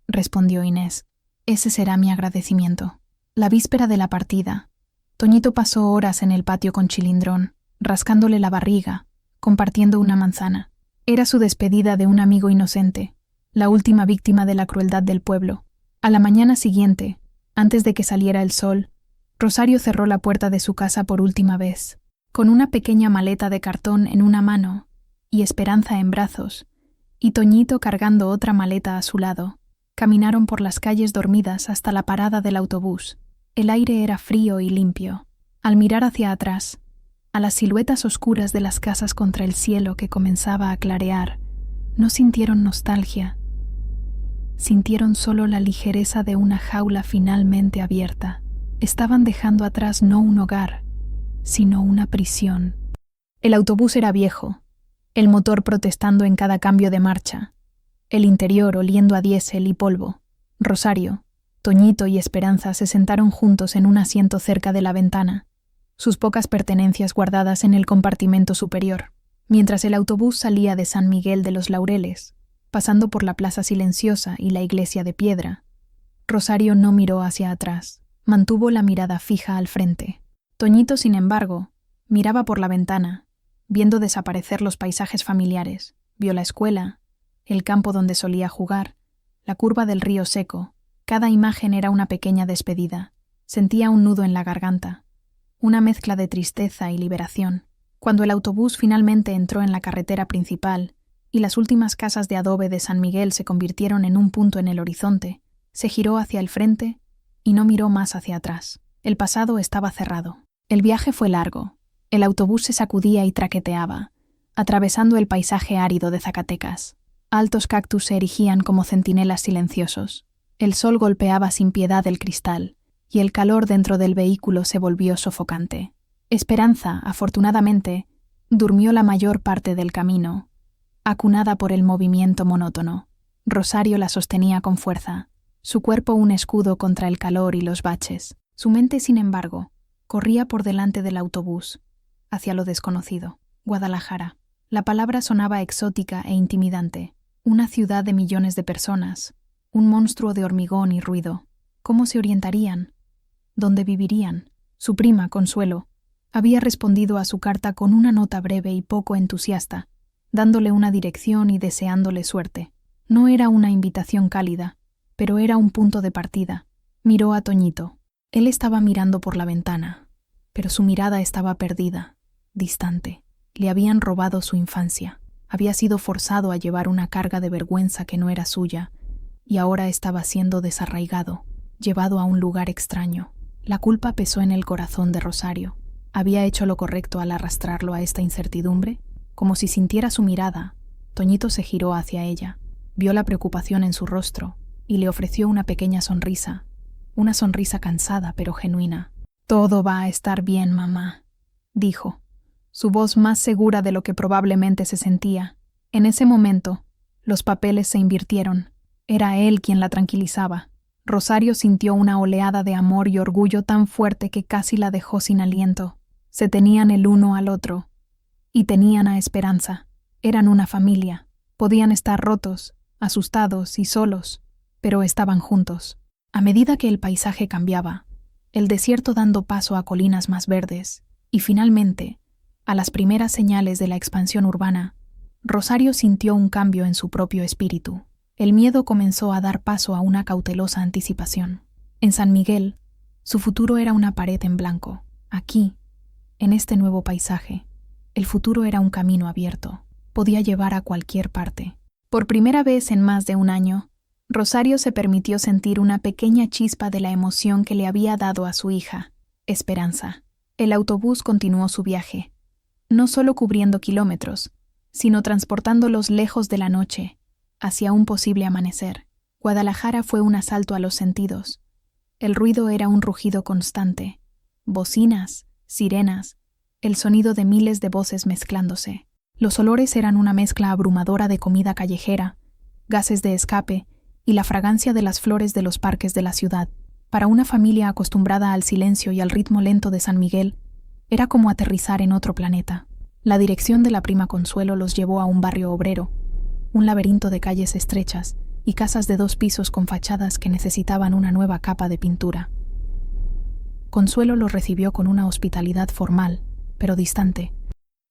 respondió Inés. «Ese será mi agradecimiento». La víspera de la partida, Toñito pasó horas en el patio con Chilindrón, rascándole la barriga, compartiendo una manzana. Era su despedida de un amigo inocente, la última víctima de la crueldad del pueblo. A la mañana siguiente, antes de que saliera el sol, Rosario cerró la puerta de su casa por última vez. Con una pequeña maleta de cartón en una mano y Esperanza en brazos, y Toñito cargando otra maleta a su lado, caminaron por las calles dormidas hasta la parada del autobús. El aire era frío y limpio. Al mirar hacia atrás, a las siluetas oscuras de las casas contra el cielo que comenzaba a clarear, no sintieron nostalgia. Sintieron solo la ligereza de una jaula finalmente abierta. Estaban dejando atrás no un hogar, sino una prisión. El autobús era viejo, el motor protestando en cada cambio de marcha, el interior oliendo a diésel y polvo. Rosario, Toñito y Esperanza se sentaron juntos en un asiento cerca de la ventana, sus pocas pertenencias guardadas en el compartimento superior. Mientras el autobús salía de San Miguel de los Laureles, pasando por la plaza silenciosa y la iglesia de piedra, Rosario no miró hacia atrás. Mantuvo la mirada fija al frente. Toñito, sin embargo, miraba por la ventana, viendo desaparecer los paisajes familiares. Vio la escuela, el campo donde solía jugar, la curva del río seco. Cada imagen era una pequeña despedida. Sentía un nudo en la garganta, una mezcla de tristeza y liberación. Cuando el autobús finalmente entró en la carretera principal y las últimas casas de adobe de San Miguel se convirtieron en un punto en el horizonte, se giró hacia el frente y no miró más hacia atrás. El pasado estaba cerrado. El viaje fue largo. El autobús se sacudía y traqueteaba, atravesando el paisaje árido de Zacatecas. Altos cactus se erigían como centinelas silenciosos. El sol golpeaba sin piedad el cristal, y el calor dentro del vehículo se volvió sofocante. Esperanza, afortunadamente, durmió la mayor parte del camino, acunada por el movimiento monótono. Rosario la sostenía con fuerza, su cuerpo un escudo contra el calor y los baches. Su mente, sin embargo, corría por delante del autobús, hacia lo desconocido. Guadalajara. La palabra sonaba exótica e intimidante. Una ciudad de millones de personas, un monstruo de hormigón y ruido. ¿Cómo se orientarían? ¿Dónde vivirían? Su prima, Consuelo, Había respondido a su carta con una nota breve y poco entusiasta, dándole una dirección y deseándole suerte. No era una invitación cálida, pero era un punto de partida. Miró a Toñito. Él estaba mirando por la ventana, pero su mirada estaba perdida, distante. Le habían robado su infancia. Había sido forzado a llevar una carga de vergüenza que no era suya, y ahora estaba siendo desarraigado, llevado a un lugar extraño. La culpa pesó en el corazón de Rosario. ¿Había hecho lo correcto al arrastrarlo a esta incertidumbre? Como si sintiera su mirada, Toñito se giró hacia ella, vio la preocupación en su rostro y le ofreció una pequeña sonrisa, una sonrisa cansada pero genuina. «Todo va a estar bien, mamá», dijo, su voz más segura de lo que probablemente se sentía. En ese momento, los papeles se invirtieron. Era él quien la tranquilizaba. Rosario sintió una oleada de amor y orgullo tan fuerte que casi la dejó sin aliento. Se tenían el uno al otro. Y tenían a Esperanza. Eran una familia. Podían estar rotos, asustados y solos, pero estaban juntos. A medida que el paisaje cambiaba, el desierto dando paso a colinas más verdes, y finalmente, a las primeras señales de la expansión urbana, Rosario sintió un cambio en su propio espíritu. El miedo comenzó a dar paso a una cautelosa anticipación. En San Miguel, su futuro era una pared en blanco. Aquí, en este nuevo paisaje, el futuro era un camino abierto. Podía llevar a cualquier parte. Por primera vez en más de un año, Rosario se permitió sentir una pequeña chispa de la emoción que le había dado a su hija, Esperanza. El autobús continuó su viaje, no solo cubriendo kilómetros, sino transportándolos lejos de la noche, hacia un posible amanecer. Guadalajara fue un asalto a los sentidos. El ruido era un rugido constante, bocinas, sirenas, el sonido de miles de voces mezclándose. Los olores eran una mezcla abrumadora de comida callejera, gases de escape y la fragancia de las flores de los parques de la ciudad. Para una familia acostumbrada al silencio y al ritmo lento de San Miguel, era como aterrizar en otro planeta. La dirección de la prima Consuelo los llevó a un barrio obrero, un laberinto de calles estrechas y casas de 2 pisos con fachadas que necesitaban una nueva capa de pintura. Consuelo los recibió con una hospitalidad formal, pero distante.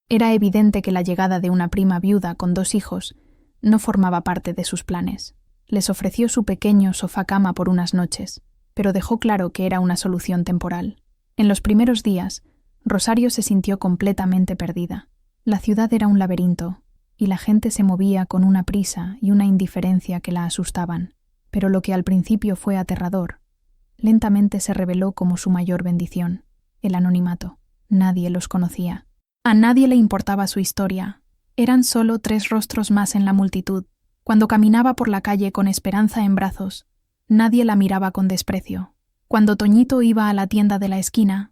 Era evidente que la llegada de una prima viuda con 2 hijos no formaba parte de sus planes. Les ofreció su pequeño sofá-cama por unas noches, pero dejó claro que era una solución temporal. En los primeros días, Rosario se sintió completamente perdida. La ciudad era un laberinto, y la gente se movía con una prisa y una indiferencia que la asustaban. Pero lo que al principio fue aterrador, lentamente se reveló como su mayor bendición: el anonimato. Nadie los conocía. A nadie le importaba su historia. Eran solo 3 rostros más en la multitud. Cuando caminaba por la calle con Esperanza en brazos, nadie la miraba con desprecio. Cuando Toñito iba a la tienda de la esquina,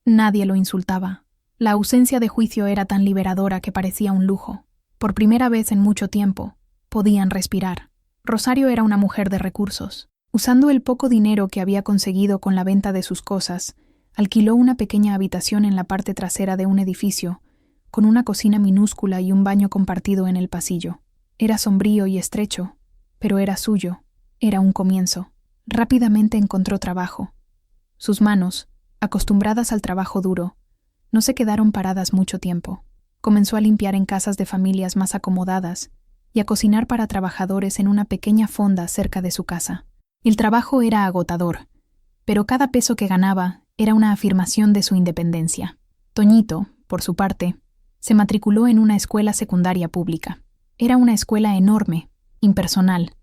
nadie lo insultaba. La ausencia de juicio era tan liberadora que parecía un lujo. Por primera vez en mucho tiempo, podían respirar. Rosario era una mujer de recursos. Usando el poco dinero que había conseguido con la venta de sus cosas, alquiló una pequeña habitación en la parte trasera de un edificio, con una cocina minúscula y un baño compartido en el pasillo. Era sombrío y estrecho, pero era suyo. Era un comienzo. Rápidamente encontró trabajo. Sus manos, acostumbradas al trabajo duro, no se quedaron paradas mucho tiempo. Comenzó a limpiar en casas de familias más acomodadas y a cocinar para trabajadores en una pequeña fonda cerca de su casa. El trabajo era agotador, pero cada peso que ganaba era una afirmación de su independencia. Toñito, por su parte, se matriculó en una escuela secundaria pública. Era una escuela enorme, impersonal,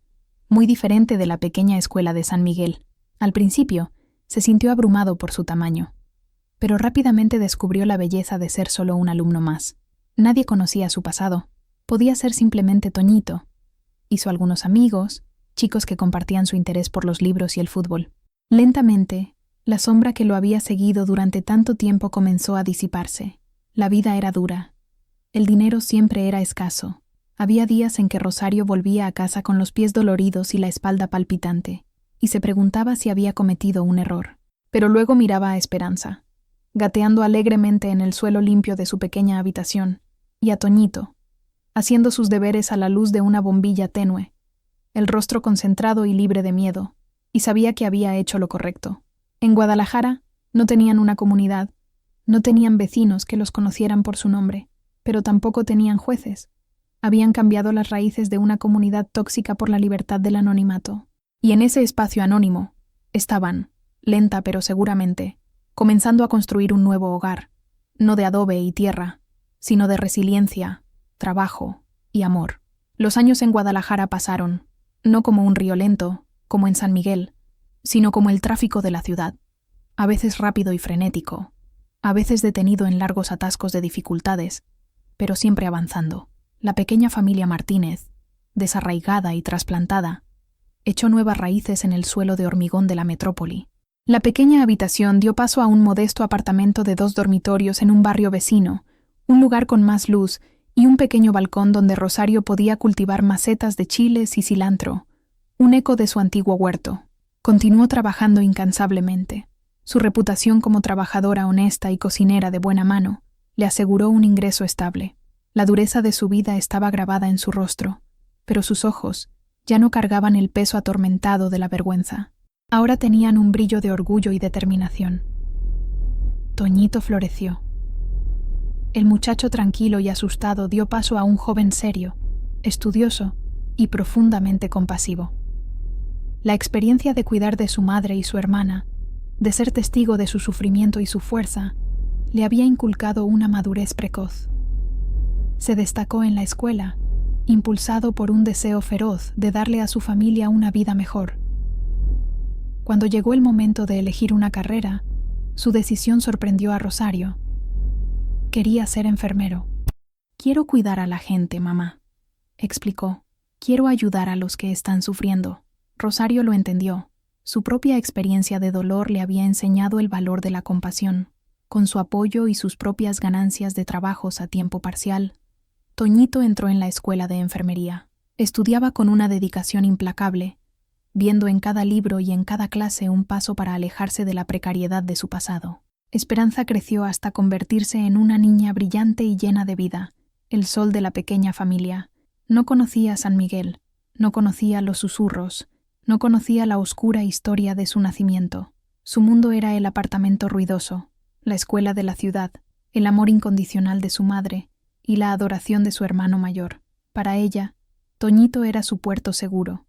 muy diferente de la pequeña escuela de San Miguel. Al principio, se sintió abrumado por su tamaño, pero rápidamente descubrió la belleza de ser solo un alumno más. Nadie conocía su pasado. Podía ser simplemente Toñito. Hizo algunos amigos, chicos que compartían su interés por los libros y el fútbol. Lentamente, la sombra que lo había seguido durante tanto tiempo comenzó a disiparse. La vida era dura. El dinero siempre era escaso. Había días en que Rosario volvía a casa con los pies doloridos y la espalda palpitante, y se preguntaba si había cometido un error. Pero luego miraba a Esperanza, gateando alegremente en el suelo limpio de su pequeña habitación, y a Toñito, haciendo sus deberes a la luz de una bombilla tenue, el rostro concentrado y libre de miedo, y sabía que había hecho lo correcto. En Guadalajara no tenían una comunidad, No tenían vecinos que los conocieran por su nombre, pero tampoco tenían jueces. Habían cambiado las raíces de una comunidad tóxica por la libertad del anonimato. Y en ese espacio anónimo estaban, lenta pero seguramente, comenzando a construir un nuevo hogar, no de adobe y tierra, sino de resiliencia, trabajo y amor. Los años en Guadalajara pasaron, no como un río lento, como en San Miguel, sino como el tráfico de la ciudad, a veces rápido y frenético, a veces detenido en largos atascos de dificultades, pero siempre avanzando. La pequeña familia Martínez, desarraigada y trasplantada, echó nuevas raíces en el suelo de hormigón de la metrópoli. La pequeña habitación dio paso a un modesto apartamento de 2 dormitorios en un barrio vecino, un lugar con más luz y un pequeño balcón donde Rosario podía cultivar macetas de chiles y cilantro, un eco de su antiguo huerto. Continuó trabajando incansablemente. Su reputación como trabajadora honesta y cocinera de buena mano le aseguró un ingreso estable. La dureza de su vida estaba grabada en su rostro, pero sus ojos ya no cargaban el peso atormentado de la vergüenza. Ahora tenían un brillo de orgullo y determinación. Toñito floreció. El muchacho tranquilo y asustado dio paso a un joven serio, estudioso y profundamente compasivo. La experiencia de cuidar de su madre y su hermana, de ser testigo de su sufrimiento y su fuerza, le había inculcado una madurez precoz. Se destacó en la escuela, impulsado por un deseo feroz de darle a su familia una vida mejor. Cuando llegó el momento de elegir una carrera, su decisión sorprendió a Rosario. Quería ser enfermero. «Quiero cuidar a la gente, mamá», explicó. «Quiero ayudar a los que están sufriendo». Rosario lo entendió. Su propia experiencia de dolor le había enseñado el valor de la compasión. Con su apoyo y sus propias ganancias de trabajos a tiempo parcial, Toñito entró en la escuela de enfermería. Estudiaba con una dedicación implacable, viendo en cada libro y en cada clase un paso para alejarse de la precariedad de su pasado. Esperanza creció hasta convertirse en una niña brillante y llena de vida, el sol de la pequeña familia. No conocía a San Miguel, no conocía los susurros, no conocía la oscura historia de su nacimiento. Su mundo era el apartamento ruidoso, la escuela de la ciudad, el amor incondicional de su madre y la adoración de su hermano mayor. Para ella, Toñito era su puerto seguro,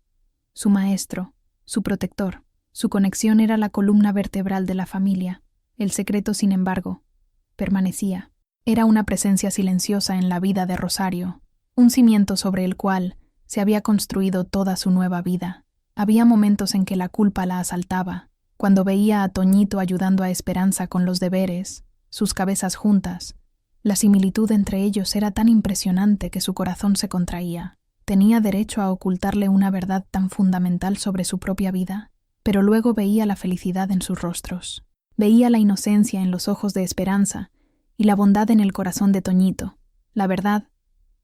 su maestro, su protector. Su conexión era la columna vertebral de la familia. El secreto, sin embargo, permanecía. Era una presencia silenciosa en la vida de Rosario, un cimiento sobre el cual se había construido toda su nueva vida. Había momentos en que la culpa la asaltaba, cuando veía a Toñito ayudando a Esperanza con los deberes, sus cabezas juntas. La similitud entre ellos era tan impresionante que su corazón se contraía. ¿Tenía derecho a ocultarle una verdad tan fundamental sobre su propia vida? Pero luego veía la felicidad en sus rostros. Veía la inocencia en los ojos de Esperanza y la bondad en el corazón de Toñito. La verdad,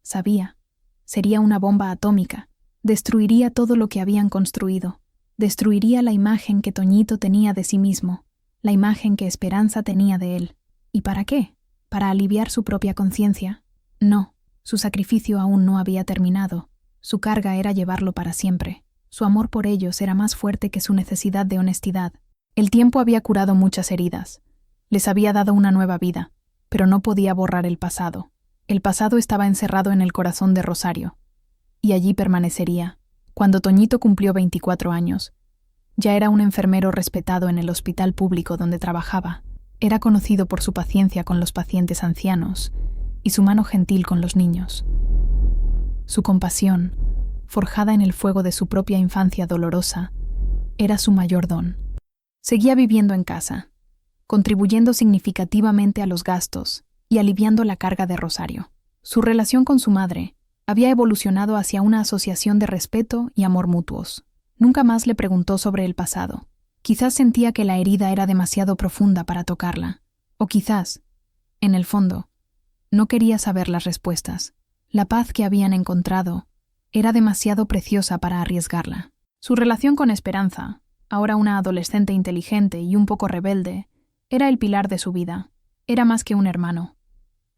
sabía, sería una bomba atómica. Destruiría todo lo que habían construido. Destruiría la imagen que Toñito tenía de sí mismo, la imagen que Esperanza tenía de él. ¿Y para qué? ¿Para aliviar su propia conciencia? No, su sacrificio aún no había terminado. Su carga era llevarlo para siempre. Su amor por ellos era más fuerte que su necesidad de honestidad. El tiempo había curado muchas heridas. Les había dado una nueva vida, pero no podía borrar el pasado. El pasado estaba encerrado en el corazón de Rosario, y allí permanecería. Cuando Toñito cumplió 24 años, ya era un enfermero respetado en el hospital público donde trabajaba. Era conocido por su paciencia con los pacientes ancianos y su mano gentil con los niños. Su compasión, forjada en el fuego de su propia infancia dolorosa, era su mayor don. Seguía viviendo en casa, contribuyendo significativamente a los gastos y aliviando la carga de Rosario. Su relación con su madre había evolucionado hacia una asociación de respeto y amor mutuos. Nunca más le preguntó sobre el pasado. Quizás sentía que la herida era demasiado profunda para tocarla. O quizás, en el fondo, no quería saber las respuestas. La paz que habían encontrado era demasiado preciosa para arriesgarla. Su relación con Esperanza, ahora una adolescente inteligente y un poco rebelde, era el pilar de su vida. Era más que un hermano.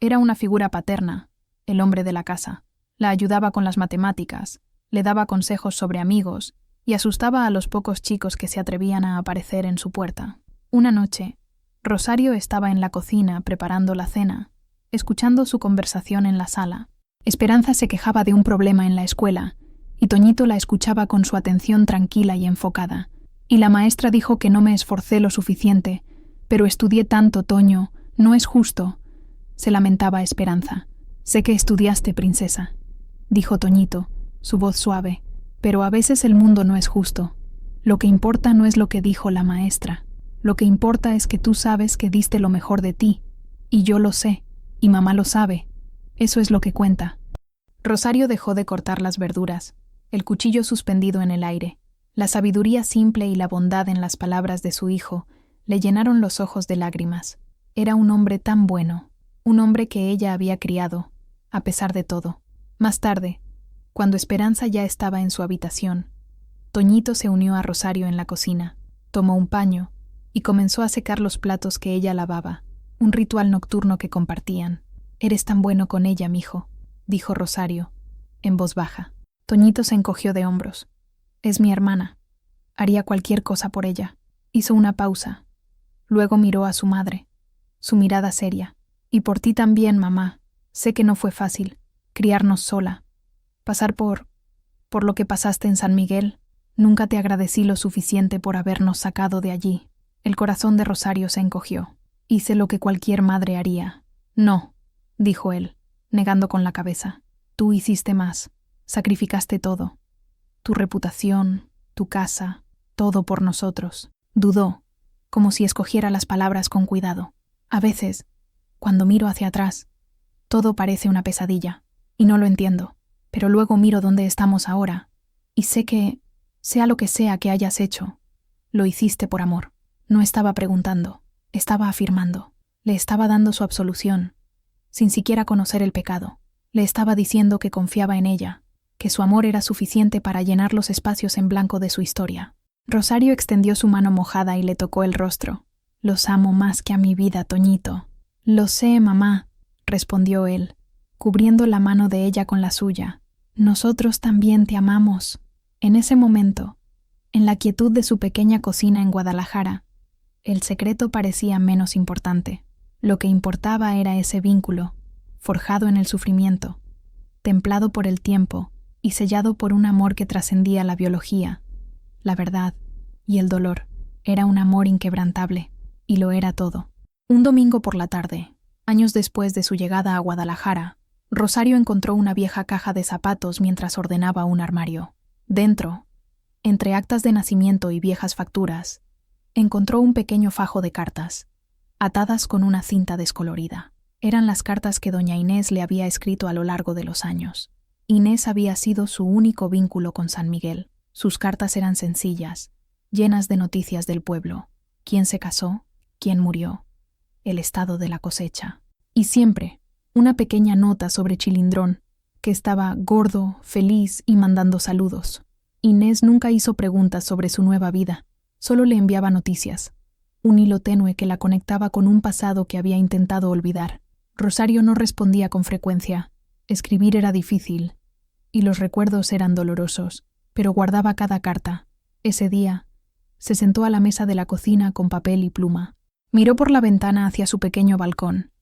Era una figura paterna, el hombre de la casa. La ayudaba con las matemáticas, le daba consejos sobre amigos y asustaba a los pocos chicos que se atrevían a aparecer en su puerta. Una noche, Rosario estaba en la cocina preparando la cena, escuchando su conversación en la sala. Esperanza se quejaba de un problema en la escuela, y Toñito la escuchaba con su atención tranquila y enfocada. Y la maestra dijo que no me esforcé lo suficiente, pero estudié tanto, Toño, no es justo. Se lamentaba Esperanza. Sé que estudiaste, princesa, dijo Toñito, su voz suave, pero a veces el mundo no es justo. Lo que importa no es lo que dijo la maestra. Lo que importa es que tú sabes que diste lo mejor de ti, y yo lo sé, y mamá lo sabe. Eso es lo que cuenta. Rosario dejó de cortar las verduras, el cuchillo suspendido en el aire. La sabiduría simple y la bondad en las palabras de su hijo le llenaron los ojos de lágrimas. Era un hombre tan bueno, un hombre que ella había criado, a pesar de todo. Más tarde, cuando Esperanza ya estaba en su habitación, Toñito se unió a Rosario en la cocina, tomó un paño y comenzó a secar los platos que ella lavaba, un ritual nocturno que compartían. «Eres tan bueno con ella, mijo», dijo Rosario, en voz baja. Toñito se encogió de hombros. «Es mi hermana. Haría cualquier cosa por ella». Hizo una pausa. Luego miró a su madre, su mirada seria. «Y por ti también, mamá. Sé que no fue fácil, criarnos sola. Pasar por lo que pasaste en San Miguel. Nunca te agradecí lo suficiente por habernos sacado de allí». El corazón de Rosario se encogió. «Hice lo que cualquier madre haría». «No», dijo él, negando con la cabeza. «Tú hiciste más. Sacrificaste todo. Tu reputación, tu casa, todo por nosotros». Dudó, como si escogiera las palabras con cuidado. «A veces, cuando miro hacia atrás, todo parece una pesadilla, y no lo entiendo. Pero luego miro dónde estamos ahora, y sé que, sea lo que sea que hayas hecho, lo hiciste por amor». No estaba preguntando, estaba afirmando. Le estaba dando su absolución, sin siquiera conocer el pecado. Le estaba diciendo que confiaba en ella, que su amor era suficiente para llenar los espacios en blanco de su historia. Rosario extendió su mano mojada y le tocó el rostro. «Los amo más que a mi vida, Toñito». «Lo sé, mamá», respondió él, cubriendo la mano de ella con la suya. «Nosotros también te amamos». En ese momento, en la quietud de su pequeña cocina en Guadalajara, el secreto parecía menos importante. Lo que importaba era ese vínculo, forjado en el sufrimiento, templado por el tiempo y sellado por un amor que trascendía la biología, la verdad y el dolor. Era un amor inquebrantable, y lo era todo. Un domingo por la tarde, años después de su llegada a Guadalajara, Rosario encontró una vieja caja de zapatos mientras ordenaba un armario. Dentro, entre actas de nacimiento y viejas facturas, encontró un pequeño fajo de cartas, atadas con una cinta descolorida. Eran las cartas que doña Inés le había escrito a lo largo de los años. Inés había sido su único vínculo con San Miguel. Sus cartas eran sencillas, llenas de noticias del pueblo: quién se casó, quién murió, el estado de la cosecha. Y siempre una pequeña nota sobre Chilindrón, que estaba gordo, feliz y mandando saludos. Inés nunca hizo preguntas sobre su nueva vida. Solo le enviaba noticias, un hilo tenue que la conectaba con un pasado que había intentado olvidar. Rosario no respondía con frecuencia. Escribir era difícil, y los recuerdos eran dolorosos, pero guardaba cada carta. Ese día, se sentó a la mesa de la cocina con papel y pluma. Miró por la ventana hacia su pequeño balcón,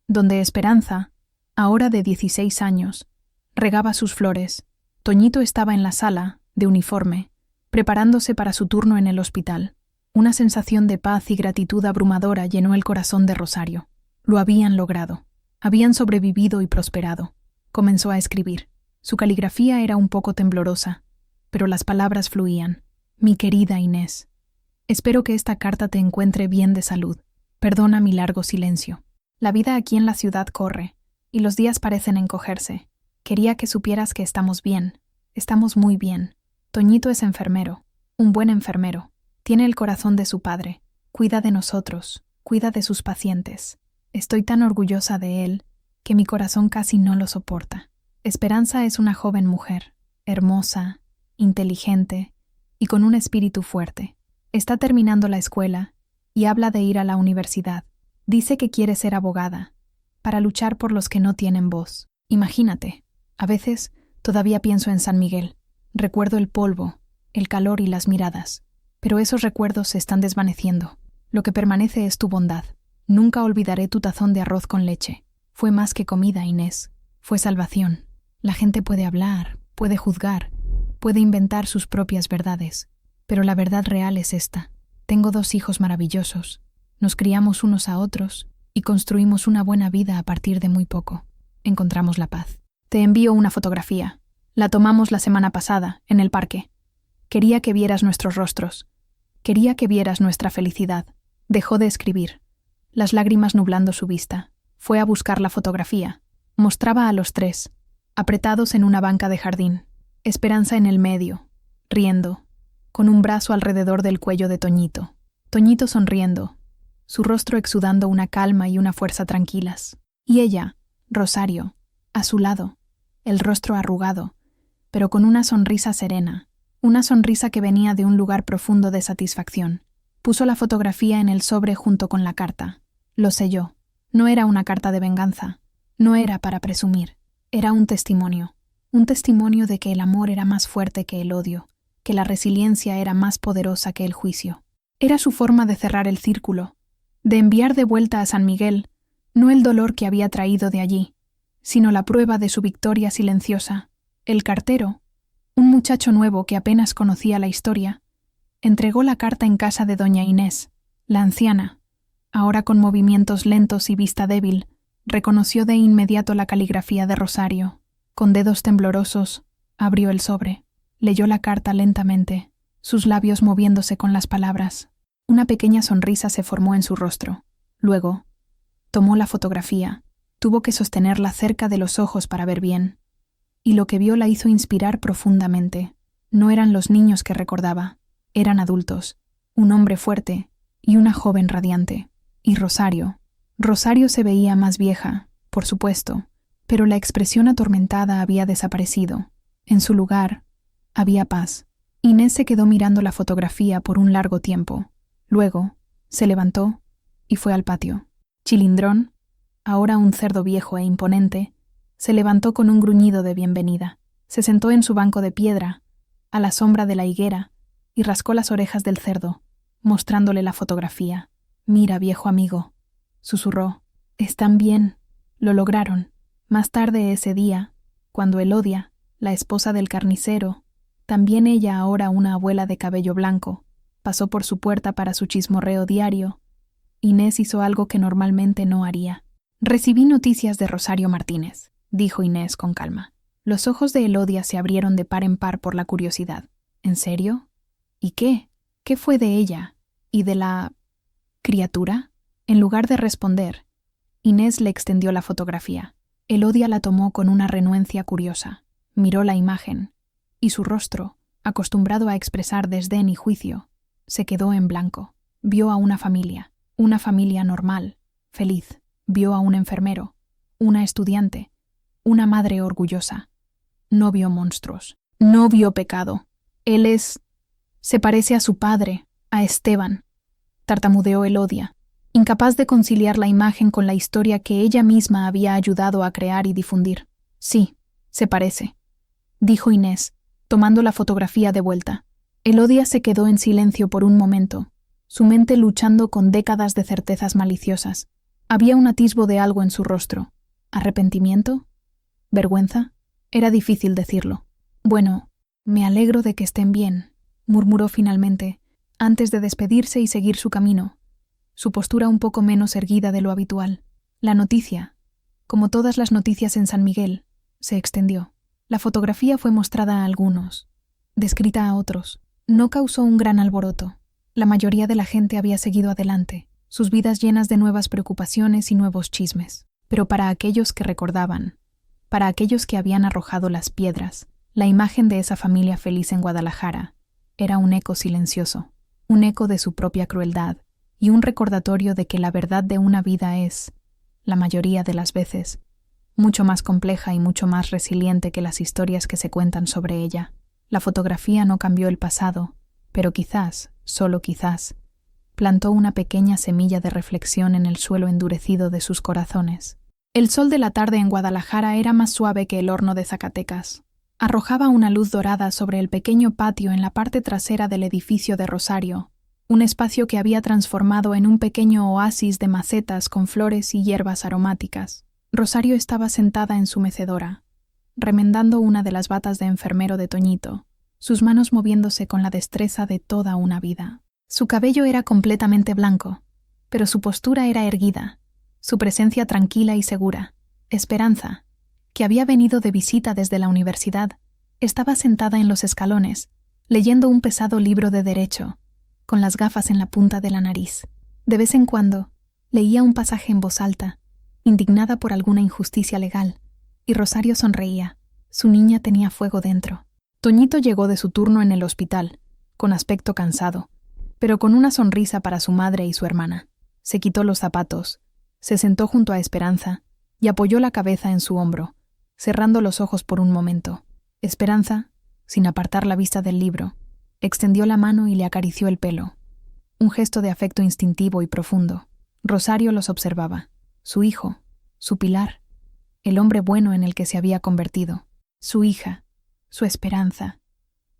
donde Esperanza, ahora de 16 años, regaba sus flores. Toñito estaba en la sala, de uniforme, preparándose para su turno en el hospital. Una sensación de paz y gratitud abrumadora llenó el corazón de Rosario. Lo habían logrado. Habían sobrevivido y prosperado. Comenzó a escribir. Su caligrafía era un poco temblorosa, pero las palabras fluían. «Mi querida Inés, espero que esta carta te encuentre bien de salud. Perdona mi largo silencio. La vida aquí en la ciudad corre, y los días parecen encogerse. Quería que supieras que estamos bien. Estamos muy bien. Toñito es enfermero, un buen enfermero. Tiene el corazón de su padre. Cuida de nosotros, cuida de sus pacientes. Estoy tan orgullosa de él que mi corazón casi no lo soporta. Esperanza es una joven mujer, hermosa, inteligente y con un espíritu fuerte. Está terminando la escuela y habla de ir a la universidad. Dice que quiere ser abogada, para luchar por los que no tienen voz. Imagínate, a veces todavía pienso en San Miguel. Recuerdo el polvo, el calor y las miradas, pero esos recuerdos se están desvaneciendo. Lo que permanece es tu bondad. Nunca olvidaré tu tazón de arroz con leche. Fue más que comida, Inés. Fue salvación. La gente puede hablar, puede juzgar, puede inventar sus propias verdades. Pero la verdad real es esta. Tengo 2 hijos maravillosos. Nos criamos unos a otros y construimos una buena vida a partir de muy poco. Encontramos la paz. Te envío una fotografía. La tomamos la semana pasada, en el parque. Quería que vieras nuestros rostros. Quería que vieras nuestra felicidad. Dejó de escribir, las lágrimas nublando su vista. Fue a buscar la fotografía. Mostraba a los 3, apretados en una banca de jardín. Esperanza en el medio, riendo, con un brazo alrededor del cuello de Toñito. Toñito sonriendo, su rostro exudando una calma y una fuerza tranquilas. Y ella, Rosario, a su lado, el rostro arrugado, pero con una sonrisa serena, una sonrisa que venía de un lugar profundo de satisfacción. Puso la fotografía en el sobre junto con la carta. Lo selló. No era una carta de venganza. No era para presumir. Era un testimonio. Un testimonio de que el amor era más fuerte que el odio, que la resiliencia era más poderosa que el juicio. Era su forma de cerrar el círculo, de enviar de vuelta a San Miguel, no el dolor que había traído de allí, sino la prueba de su victoria silenciosa. El cartero, un muchacho nuevo que apenas conocía la historia, entregó la carta en casa de doña Inés. La anciana, ahora con movimientos lentos y vista débil, reconoció de inmediato la caligrafía de Rosario. Con dedos temblorosos, abrió el sobre. Leyó la carta lentamente, sus labios moviéndose con las palabras. Una pequeña sonrisa se formó en su rostro. Luego, tomó la fotografía. Tuvo que sostenerla cerca de los ojos para ver bien. Y lo que vio la hizo inspirar profundamente. No eran los niños que recordaba. Eran adultos, un hombre fuerte y una joven radiante. Y Rosario. Rosario se veía más vieja, por supuesto, pero la expresión atormentada había desaparecido. En su lugar, había paz. Inés se quedó mirando la fotografía por un largo tiempo. Luego, se levantó y fue al patio. Chilindrón, ahora un cerdo viejo e imponente, se levantó con un gruñido de bienvenida. Se sentó en su banco de piedra, a la sombra de la higuera, y rascó las orejas del cerdo, mostrándole la fotografía. «Mira, viejo amigo», susurró. «Están bien. Lo lograron». Más tarde ese día, cuando Elodia, la esposa del carnicero, también ella ahora una abuela de cabello blanco, pasó por su puerta para su chismorreo diario, Inés hizo algo que normalmente no haría. «Recibí noticias de Rosario Martínez», dijo Inés con calma. Los ojos de Elodia se abrieron de par en par por la curiosidad. «¿En serio? ¿Y qué? ¿Qué fue de ella? ¿Y de la criatura?» En lugar de responder, Inés le extendió la fotografía. Elodia la tomó con una renuencia curiosa. Miró la imagen, y su rostro, acostumbrado a expresar desdén y juicio, se quedó en blanco. Vio a una familia normal, feliz. Vio a un enfermero, una estudiante, una madre orgullosa. No vio monstruos, no vio pecado. Se parece a su padre, a Esteban, tartamudeó Elodia, incapaz de conciliar la imagen con la historia que ella misma había ayudado a crear y difundir. «Sí, se parece», dijo Inés, tomando la fotografía de vuelta. Elodia se quedó en silencio por un momento, su mente luchando con décadas de certezas maliciosas. Había un atisbo de algo en su rostro. ¿Arrepentimiento? ¿Vergüenza? Era difícil decirlo. «Bueno, me alegro de que estén bien», murmuró finalmente, antes de despedirse y seguir su camino, su postura un poco menos erguida de lo habitual. La noticia, como todas las noticias en San Miguel, se extendió. La fotografía fue mostrada a algunos, descrita a otros. No causó un gran alboroto. La mayoría de la gente había seguido adelante, sus vidas llenas de nuevas preocupaciones y nuevos chismes. Pero para aquellos que recordaban, para aquellos que habían arrojado las piedras, la imagen de esa familia feliz en Guadalajara era un eco silencioso, un eco de su propia crueldad y un recordatorio de que la verdad de una vida es, la mayoría de las veces, mucho más compleja y mucho más resiliente que las historias que se cuentan sobre ella. La fotografía no cambió el pasado, pero quizás, solo quizás, plantó una pequeña semilla de reflexión en el suelo endurecido de sus corazones. El sol de la tarde en Guadalajara era más suave que el horno de Zacatecas. Arrojaba una luz dorada sobre el pequeño patio en la parte trasera del edificio de Rosario, un espacio que había transformado en un pequeño oasis de macetas con flores y hierbas aromáticas. Rosario estaba sentada en su mecedora, remendando una de las batas de enfermero de Toñito, sus manos moviéndose con la destreza de toda una vida. Su cabello era completamente blanco, pero su postura era erguida, su presencia tranquila y segura. Esperanza, que había venido de visita desde la universidad, estaba sentada en los escalones, leyendo un pesado libro de derecho, con las gafas en la punta de la nariz. De vez en cuando, leía un pasaje en voz alta, indignada por alguna injusticia legal, y Rosario sonreía. Su niña tenía fuego dentro. Toñito llegó de su turno en el hospital, con aspecto cansado, pero con una sonrisa para su madre y su hermana. Se quitó los zapatos, se sentó junto a Esperanza y apoyó la cabeza en su hombro, cerrando los ojos por un momento. Esperanza, sin apartar la vista del libro, extendió la mano y le acarició el pelo. Un gesto de afecto instintivo y profundo. Rosario los observaba. Su hijo, su pilar, el hombre bueno en el que se había convertido, su hija, su esperanza,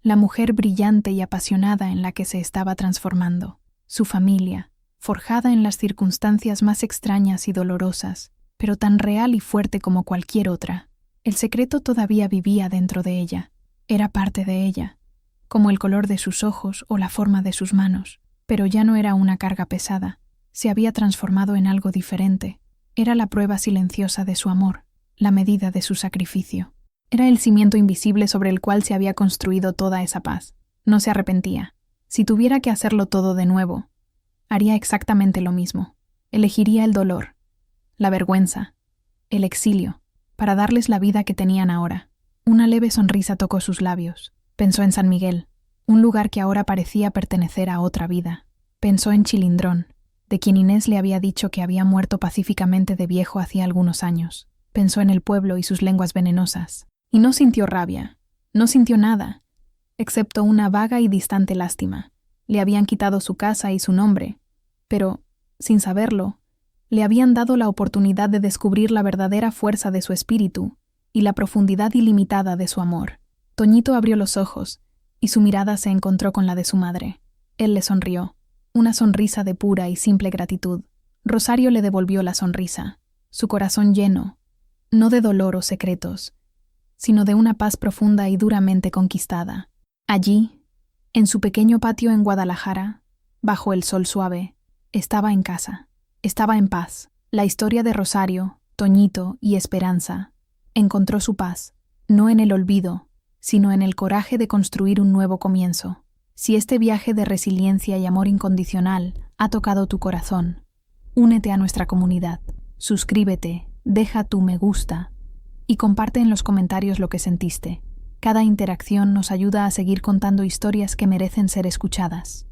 la mujer brillante y apasionada en la que se estaba transformando, su familia, forjada en las circunstancias más extrañas y dolorosas, pero tan real y fuerte como cualquier otra. El secreto todavía vivía dentro de ella, era parte de ella, como el color de sus ojos o la forma de sus manos, pero ya no era una carga pesada, se había transformado en algo diferente. Era la prueba silenciosa de su amor, la medida de su sacrificio. Era el cimiento invisible sobre el cual se había construido toda esa paz. No se arrepentía. Si tuviera que hacerlo todo de nuevo, haría exactamente lo mismo. Elegiría el dolor, la vergüenza, el exilio, para darles la vida que tenían ahora. Una leve sonrisa tocó sus labios. Pensó en San Miguel, un lugar que ahora parecía pertenecer a otra vida. Pensó en Chilindrón, de quien Inés le había dicho que había muerto pacíficamente de viejo hacía algunos años. Pensó en el pueblo y sus lenguas venenosas. Y no sintió rabia, no sintió nada, excepto una vaga y distante lástima. Le habían quitado su casa y su nombre, pero, sin saberlo, le habían dado la oportunidad de descubrir la verdadera fuerza de su espíritu y la profundidad ilimitada de su amor. Toñito abrió los ojos, y su mirada se encontró con la de su madre. Él le sonrió, una sonrisa de pura y simple gratitud. Rosario le devolvió la sonrisa, su corazón lleno, no de dolor o secretos, sino de una paz profunda y duramente conquistada. Allí, en su pequeño patio en Guadalajara, bajo el sol suave, estaba en casa, estaba en paz. La historia de Rosario, Toñito y Esperanza encontró su paz, no en el olvido, sino en el coraje de construir un nuevo comienzo. Si este viaje de resiliencia y amor incondicional ha tocado tu corazón, únete a nuestra comunidad, suscríbete, deja tu me gusta y comparte en los comentarios lo que sentiste. Cada interacción nos ayuda a seguir contando historias que merecen ser escuchadas.